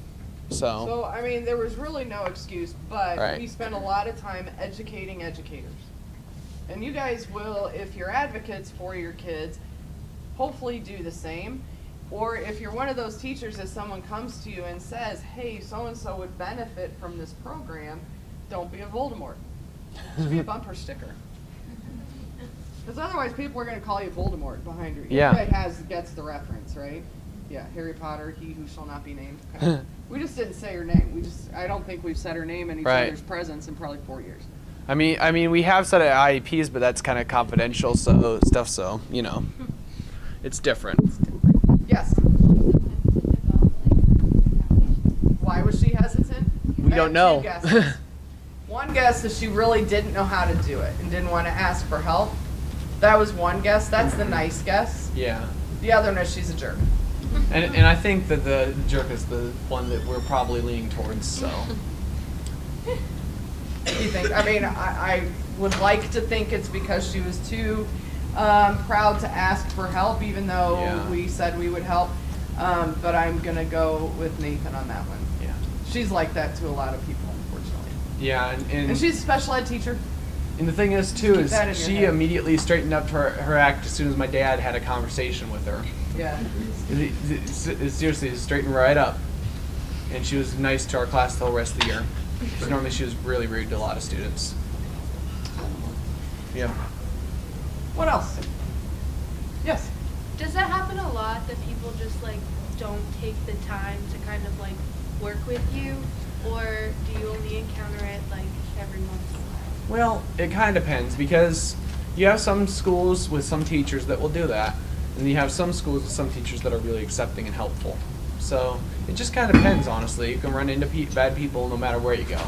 So I mean, there was really no excuse, but we spent a lot of time educating educators. And you guys will, if you're advocates for your kids, hopefully do the same. Or if you're one of those teachers that someone comes to you and says, hey, so-and-so would benefit from this program, don't be a Voldemort. Just be a bumper sticker. Because otherwise people are going to call you Voldemort behind you. Yeah. Everybody gets the reference, right? Yeah, Harry Potter, he who shall not be named. Okay. We just didn't say her name. I don't think we've said her name in each other's presence in probably 4 years. I mean, we have said it at IEPs, but that's kind of confidential stuff. So you know, it's different. Yes. Why was she hesitant? We don't know. 2 guesses. One guess is she really didn't know how to do it and didn't want to ask for help. That was one guess. That's the nice guess. Yeah. The other one is she's a jerk. And I think that the jerk is the one that we're probably leaning towards. So. You think? I mean, I would like to think it's because she was too proud to ask for help, even though we said we would help. But I'm gonna go with Nathan on that one. Yeah. She's like that to a lot of people, unfortunately. Yeah, and she's a special ed teacher. And the thing is, too, is she immediately straightened up her act as soon as my dad had a conversation with her. Yeah. Seriously, straightened right up. And she was nice to our class the whole rest of the year. Because normally she was really rude to a lot of students. Yeah. What else? Yes. Does that happen a lot, that people just like don't take the time to kind of like work with you? Or do you only encounter it like every month? Well, it kind of depends, because you have some schools with some teachers that will do that, and you have some schools with some teachers that are really accepting and helpful. So it just kind of depends, honestly. You can run into bad people no matter where you go.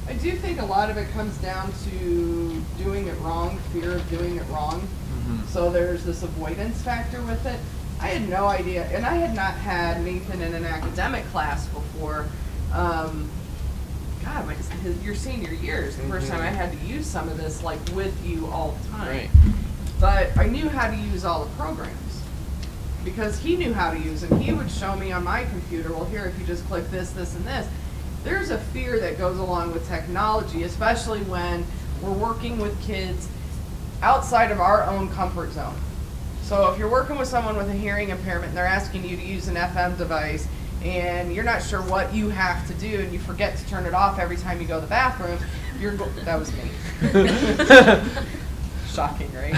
I do think a lot of it comes down to doing it wrong, fear of doing it wrong. So there's this avoidance factor with it. I had no idea, and I had not had Nathan in an academic class before. God, your senior year is the first time I had to use some of this like with you all the time. Right. But I knew how to use all the programs because he knew how to use them. He would show me on my computer, well, here, if you just click this, this, and this. There's a fear that goes along with technology, especially when we're working with kids outside of our own comfort zone. So if you're working with someone with a hearing impairment and they're asking you to use an FM device, and you're not sure what you have to do, and you forget to turn it off every time you go to the bathroom, that was me. Shocking, right?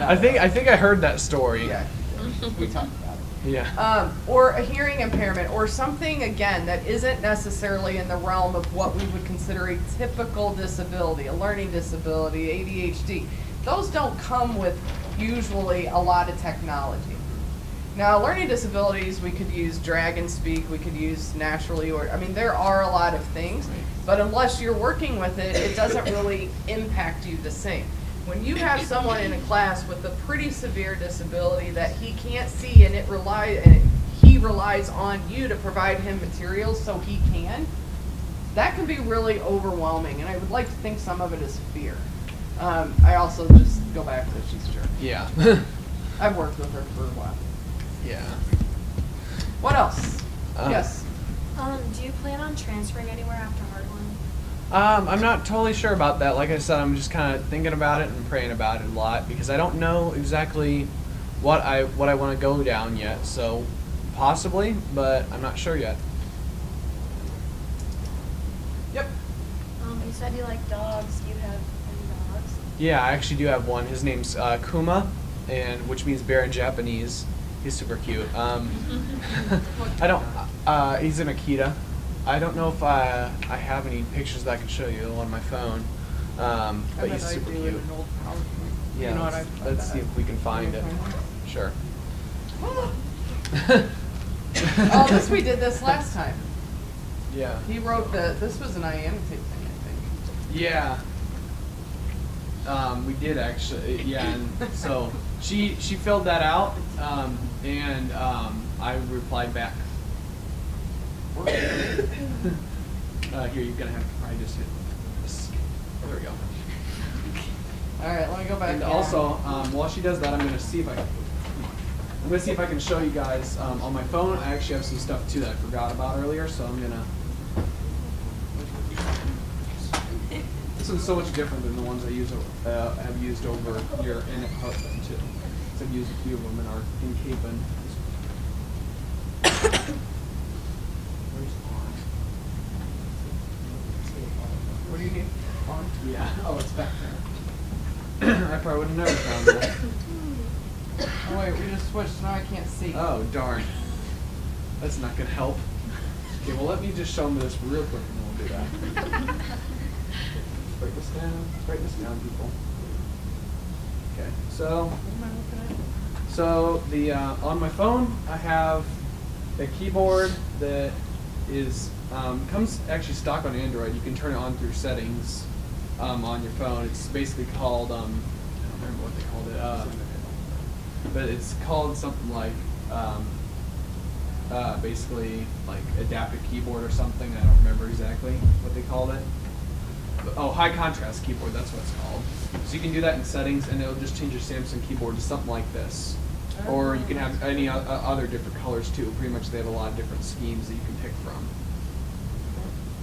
I think I heard that story. Yeah, we talked about it. Yeah. Or a hearing impairment, or something, again, that isn't necessarily in the realm of what we would consider a typical disability, a learning disability, ADHD. Those don't come with usually a lot of technology. Now, learning disabilities, we could use drag and speak, we could use naturally, there are a lot of things, but unless you're working with it, it doesn't really impact you the same. When you have someone in a class with a pretty severe disability that he can't see, and he relies on you to provide him materials so he can, that can be really overwhelming, and I would like to think some of it is fear. I also just go back to she's a jerk. Yeah. I've worked with her for a while. Yeah. What else? Yes. Do you plan on transferring anywhere after Heartland? I'm not totally sure about that. Like I said, I'm just kind of thinking about it and praying about it a lot because I don't know exactly what I want to go down yet. So possibly, but I'm not sure yet. Yep. You said you like dogs. Do you have any dogs? Yeah, I actually do have one. His name's Kuma, and which means bear in Japanese. He's super cute. I don't. He's an Akita. I don't know if I have any pictures that I can show you on my phone. But he's super cute. Yeah, You know what let's see if we can find it. Sure. Oh, we did this last time. Yeah. He wrote this was an Untitled thing, I think. Yeah. We did actually. Yeah, and so she filled that out, and I replied back. Here, you're gonna have to probably just hit this. There we go. All right, let me go back. And also, while she does that, I'm gonna see if I can show you guys on my phone. I actually have some stuff too that I forgot about earlier, so I'm gonna. This one's so much different than the ones I have used over here in Heartland too. So I've used a few of them in Capen. What do you need? On? Yeah. Oh, it's back there. I probably would have never found that. Oh wait, we just switched. Now I can't see. Oh darn. That's not gonna help. Okay, well let me just show them this real quick and then we'll do that. Write this down. Write this down, people. Okay. So. What am I looking at? So the on my phone I have a keyboard that is comes actually stock on Android. You can turn it on through settings on your phone. It's basically called I don't remember what they called it, but it's called something like basically like adaptive keyboard or something. I don't remember exactly what they called it. Oh, high contrast keyboard, that's what it's called. So you can do that in settings and it'll just change your Samsung keyboard to something like this. Or you can have any other different colors too. Pretty much they have a lot of different schemes that you can pick from.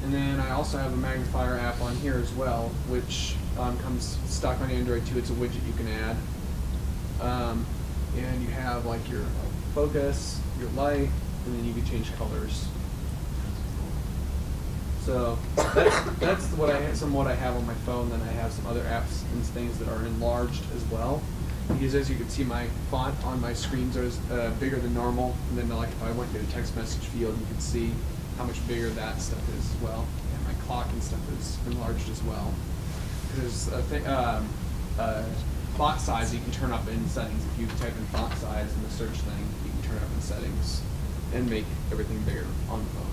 And then I also have a magnifier app on here as well, which comes stock on Android too. It's a widget you can add. And you have like your focus, your light, and then you can change colors. So that's what I have on my phone. Then I have some other apps and things that are enlarged as well. Because as you can see, my font on my screens are bigger than normal. And then like if I went to a text message field, you can see how much bigger that stuff is as well. And my clock and stuff is enlarged as well. There's a thing, font size you can turn up in settings. If you type in font size in the search thing, you can turn it up in settings and make everything bigger on the phone.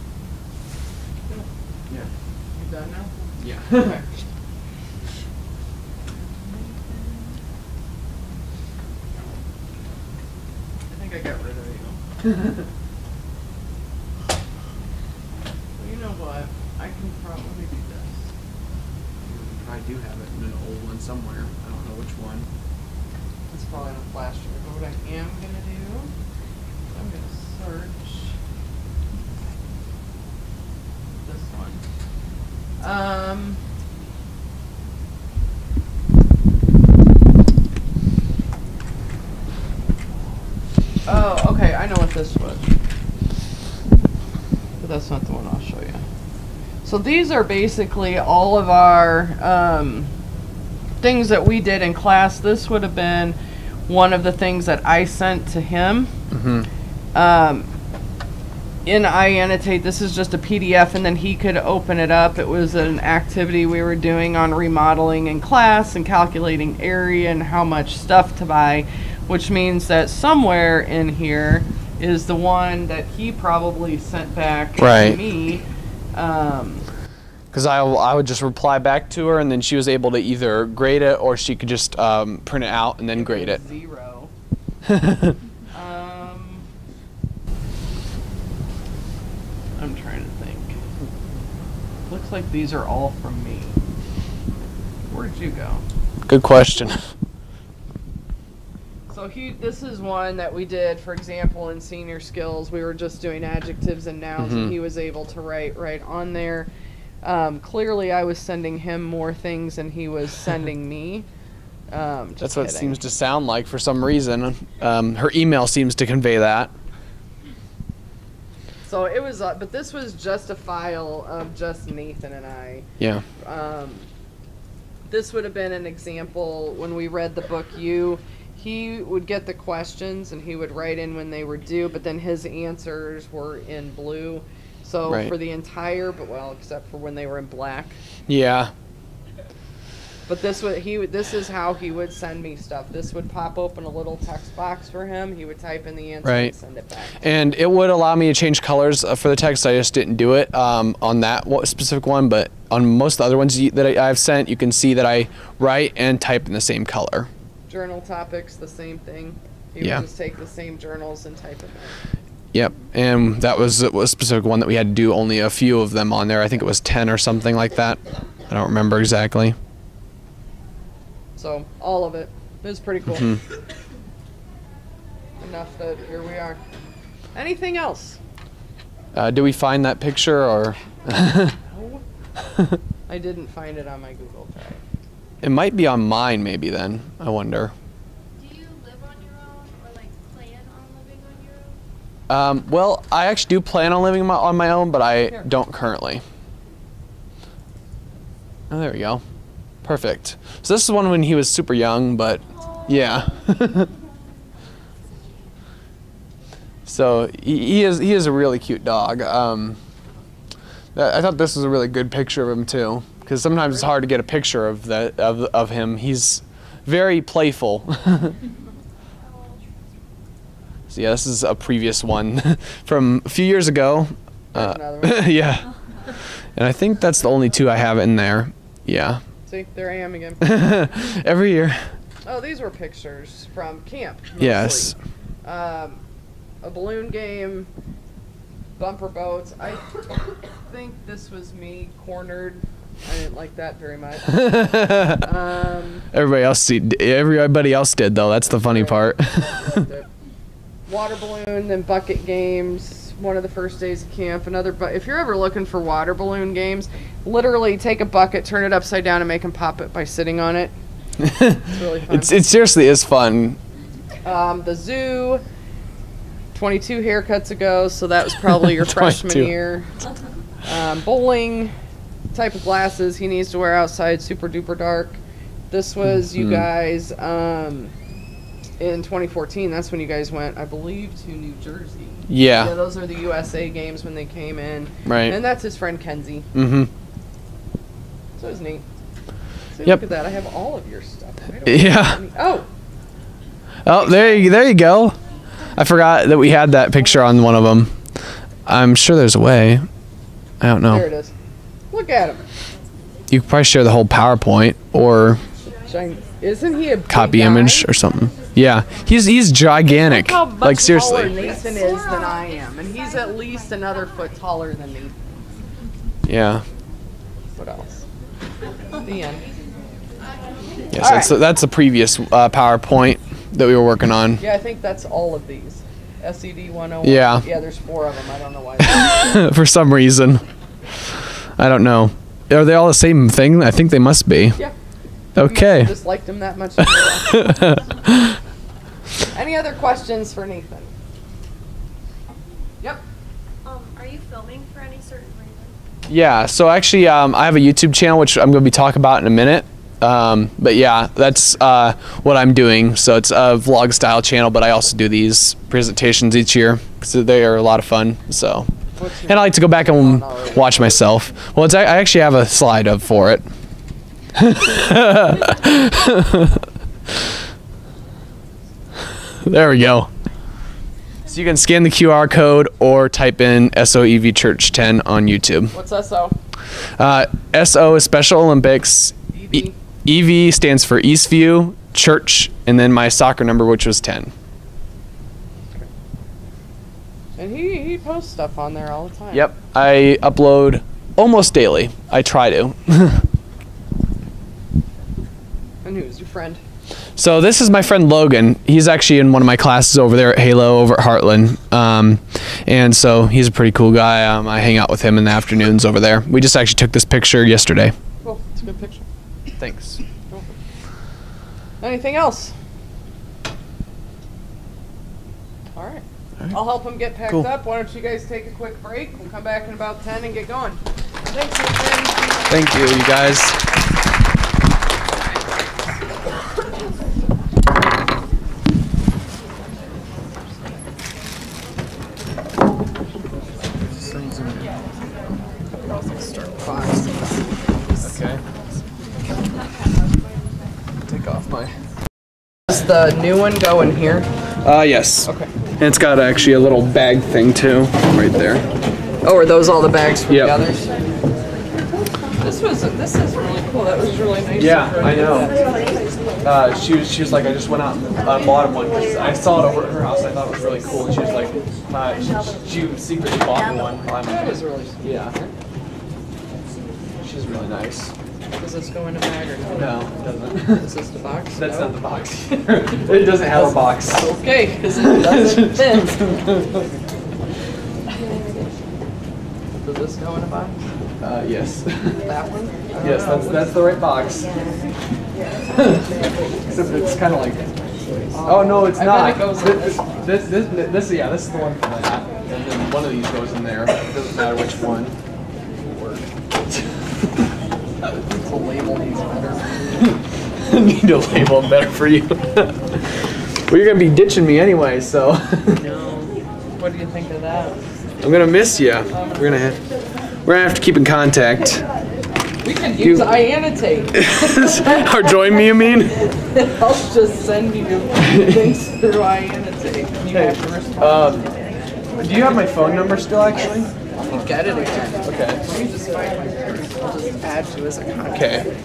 Yeah. You done now? Yeah. Okay. I think I got rid of you. Well, you know what? I can probably do this. I do have it in an old one somewhere. I don't know which one. It's probably in a flash drive. But what I am gonna do, I'm gonna search this one. Oh, okay. I know what this was, but that's not the one I'll show you. So these are basically all of our things that we did in class. This would have been one of the things that I sent to him. In iAnnotate, this is just a PDF, and then he could open it up. It was an activity we were doing on remodeling in class and calculating area and how much stuff to buy, which means that somewhere in here is the one that he probably sent back to me. Because I would just reply back to her, and then she was able to either grade it or she could just print it out and then grade it. 0. I'm trying to think. Looks like these are all from me. Where'd you go? Good question. So this is one that we did, for example, in senior skills. We were just doing adjectives and nouns, and he was able to write right on there. Clearly, I was sending him more things than he was sending me. That's what it seems to sound like for some reason. Her email seems to convey that. So it was, but this was just a file of just Nathan and I. Yeah. This would have been an example when we read the book he would get the questions and he would write in when they were due, but then his answers were in blue. So Right. for the entire, except for when they were in black. Yeah. But this is how he would send me stuff. This would pop open a little text box for him. He would type in the answer Right. and send it back. And it would allow me to change colors for the text. I just didn't do it on that specific one, but on most of the other ones that I've sent, you can see that I write and type in the same color. Journal topics, the same thing. He Yeah. would just take the same journals and type them out. Yep, and that was a specific one that we had to do only a few of them on there. I think it was 10 or something like that. I don't remember exactly. So all of it. It was pretty cool. Mm-hmm. Enough that here we are. Anything else? Did we find that picture or? No. I didn't find it on my Google Drive. It might be on mine maybe then, I wonder. Do you live on your own or like plan on living on your own? Well, I actually do plan on living on my own, but I Here. don't currently. Oh, there we go. Perfect. So this is one when he was super young, but yeah. So he is a really cute dog. I thought this was a really good picture of him too, because sometimes it's hard to get a picture of him. He's very playful. So yeah, this is a previous one from a few years ago. There's another one. Yeah. And I think that's the only two I have in there. Yeah. See, there I am again. Every year. Oh, these were pictures from camp. Mostly. Yes. A balloon game, bumper boats. I think this was me cornered. I didn't like that very much. Everybody else did though. That's the funny part. I liked it. Water balloon, then bucket games. One of the first days of camp. If you're ever looking for water balloon games, literally take a bucket, turn it upside down, and make them pop it by sitting on it. It's really fun. It seriously is fun. The zoo. 22 haircuts ago, so that was probably your freshman 22. year. Bowling, type of glasses he needs to wear outside, super duper dark. This was you guys in 2014. That's when you guys went, I believe, to New Jersey. Yeah. Yeah, those are the USA games when they came in. Right. And that's his friend Kenzie. Mm-hmm. So it was neat. See, Yep. look at that. I have all of your stuff. Yeah. Oh, Oh, there you go. I forgot that we had that picture on one of them. I'm sure there's a way. I don't know. there it is. Look at him. You could probably share the whole PowerPoint or Isn't he a big copy guy? image or something. Yeah, he's gigantic. Look how much Like taller seriously. Nathan is than I am, and he's at least another foot taller than me. Yeah. What else? The end. Yes, that's the previous PowerPoint that we were working on. Yeah, I think that's all of these. SED 101. Yeah. Yeah, there's 4 of them. I don't know why. For some reason. I don't know. Are they all the same thing? I think they must be. Yeah. Okay. You just liked him that much. Any other questions for Nathan? Yep. Are you filming for any certain reason? Yeah, so actually I have a YouTube channel which I'm going to be talking about in a minute. But yeah, that's what I'm doing. So it's a vlog style channel, but I also do these presentations each year because they are a lot of fun. So, and I like to go back and watch myself. Well, I actually have a slide up for it. There we go. So you can scan the QR code or type in SOEV Church 10 on YouTube. What's SO? SO is Special Olympics. EV. EV stands for Eastview Church, and then my soccer number, which was 10. And he posts stuff on there all the time. Yep, I upload almost daily. I try to. And who's your friend? So this is my friend Logan. He's actually in one of my classes over there at Halo over at Heartland. And so he's a pretty cool guy. I hang out with him in the afternoons over there. We just actually took this picture yesterday. Cool. It's a good picture. Thanks. Cool. Anything else? All right. I'll help him get packed Cool. up. Why don't you guys take a quick break? We'll come back in about 10 and get going. Thanks, my friend. Thank you, you guys. Okay. Take off my. Does the new one go in here? Yes. Okay. And it's got actually a little bag thing too, right there. Oh, are those all the bags for Yep. the others? This is really cool. That was really nice. Yeah, of her to I do know. that. She was like, I just went out and bought one because I saw it over at her house. I thought it was really cool, and she was like, she secretly bought me one. That was really Yeah. She's really nice. Does this go in a bag or no? No, it doesn't. Is this the box? That's No? not the box. It doesn't have a box. Okay, because it doesn't fit. Does this go in a box? Yes. That one? Yes, that's the right box. Except it's kind of like. Oh no, it's I not. bet it goes in this one. This is the one for that. And then one of these goes in there. It doesn't matter which one. To label these better. Need to label them better for you. Well, you're gonna be ditching me anyway, so. No. What do you think of that? I'm gonna miss you. We're gonna have to keep in contact. We can use iAnnotate. Or join me, you mean? I'll just send you things through iAnnotate. You have to respond. Do you have my phone number still, actually? You get it again. Okay. Let me just find my purse. I'll just add you as a contact. Okay.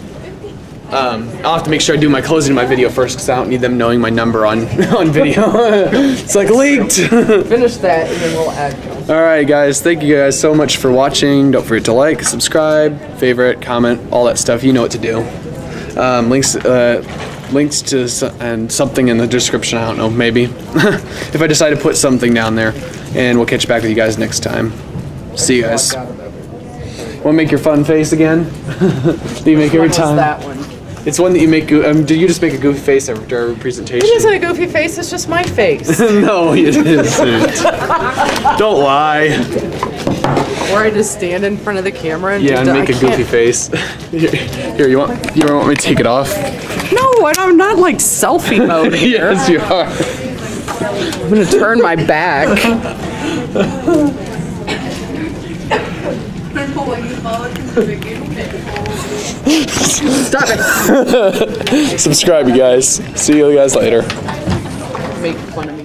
I'll have to make sure I do my closing of my video first because I don't need them knowing my number on video. It's like leaked. Finish that and then we'll add you. Alright guys, thank you guys so much for watching. Don't forget to like, subscribe, favorite, comment, all that stuff. You know what to do. Links to and something in the description, I don't know, maybe. If I decide to put something down there. And we'll catch back with you guys next time. See you guys. Want to make your fun face again? Do you make every time? That one. It's one that you make. Do you just make a goofy face after every presentation? It isn't a goofy face. It's just my face. No, it isn't. Don't lie. Or I just stand in front of the camera and And make a goofy face. Here, you want me to take it off? No, and I'm not like selfie mode here. Yes, you are. I'm gonna turn my back. Stop it. Subscribe, you guys. See you guys later. Make fun of me.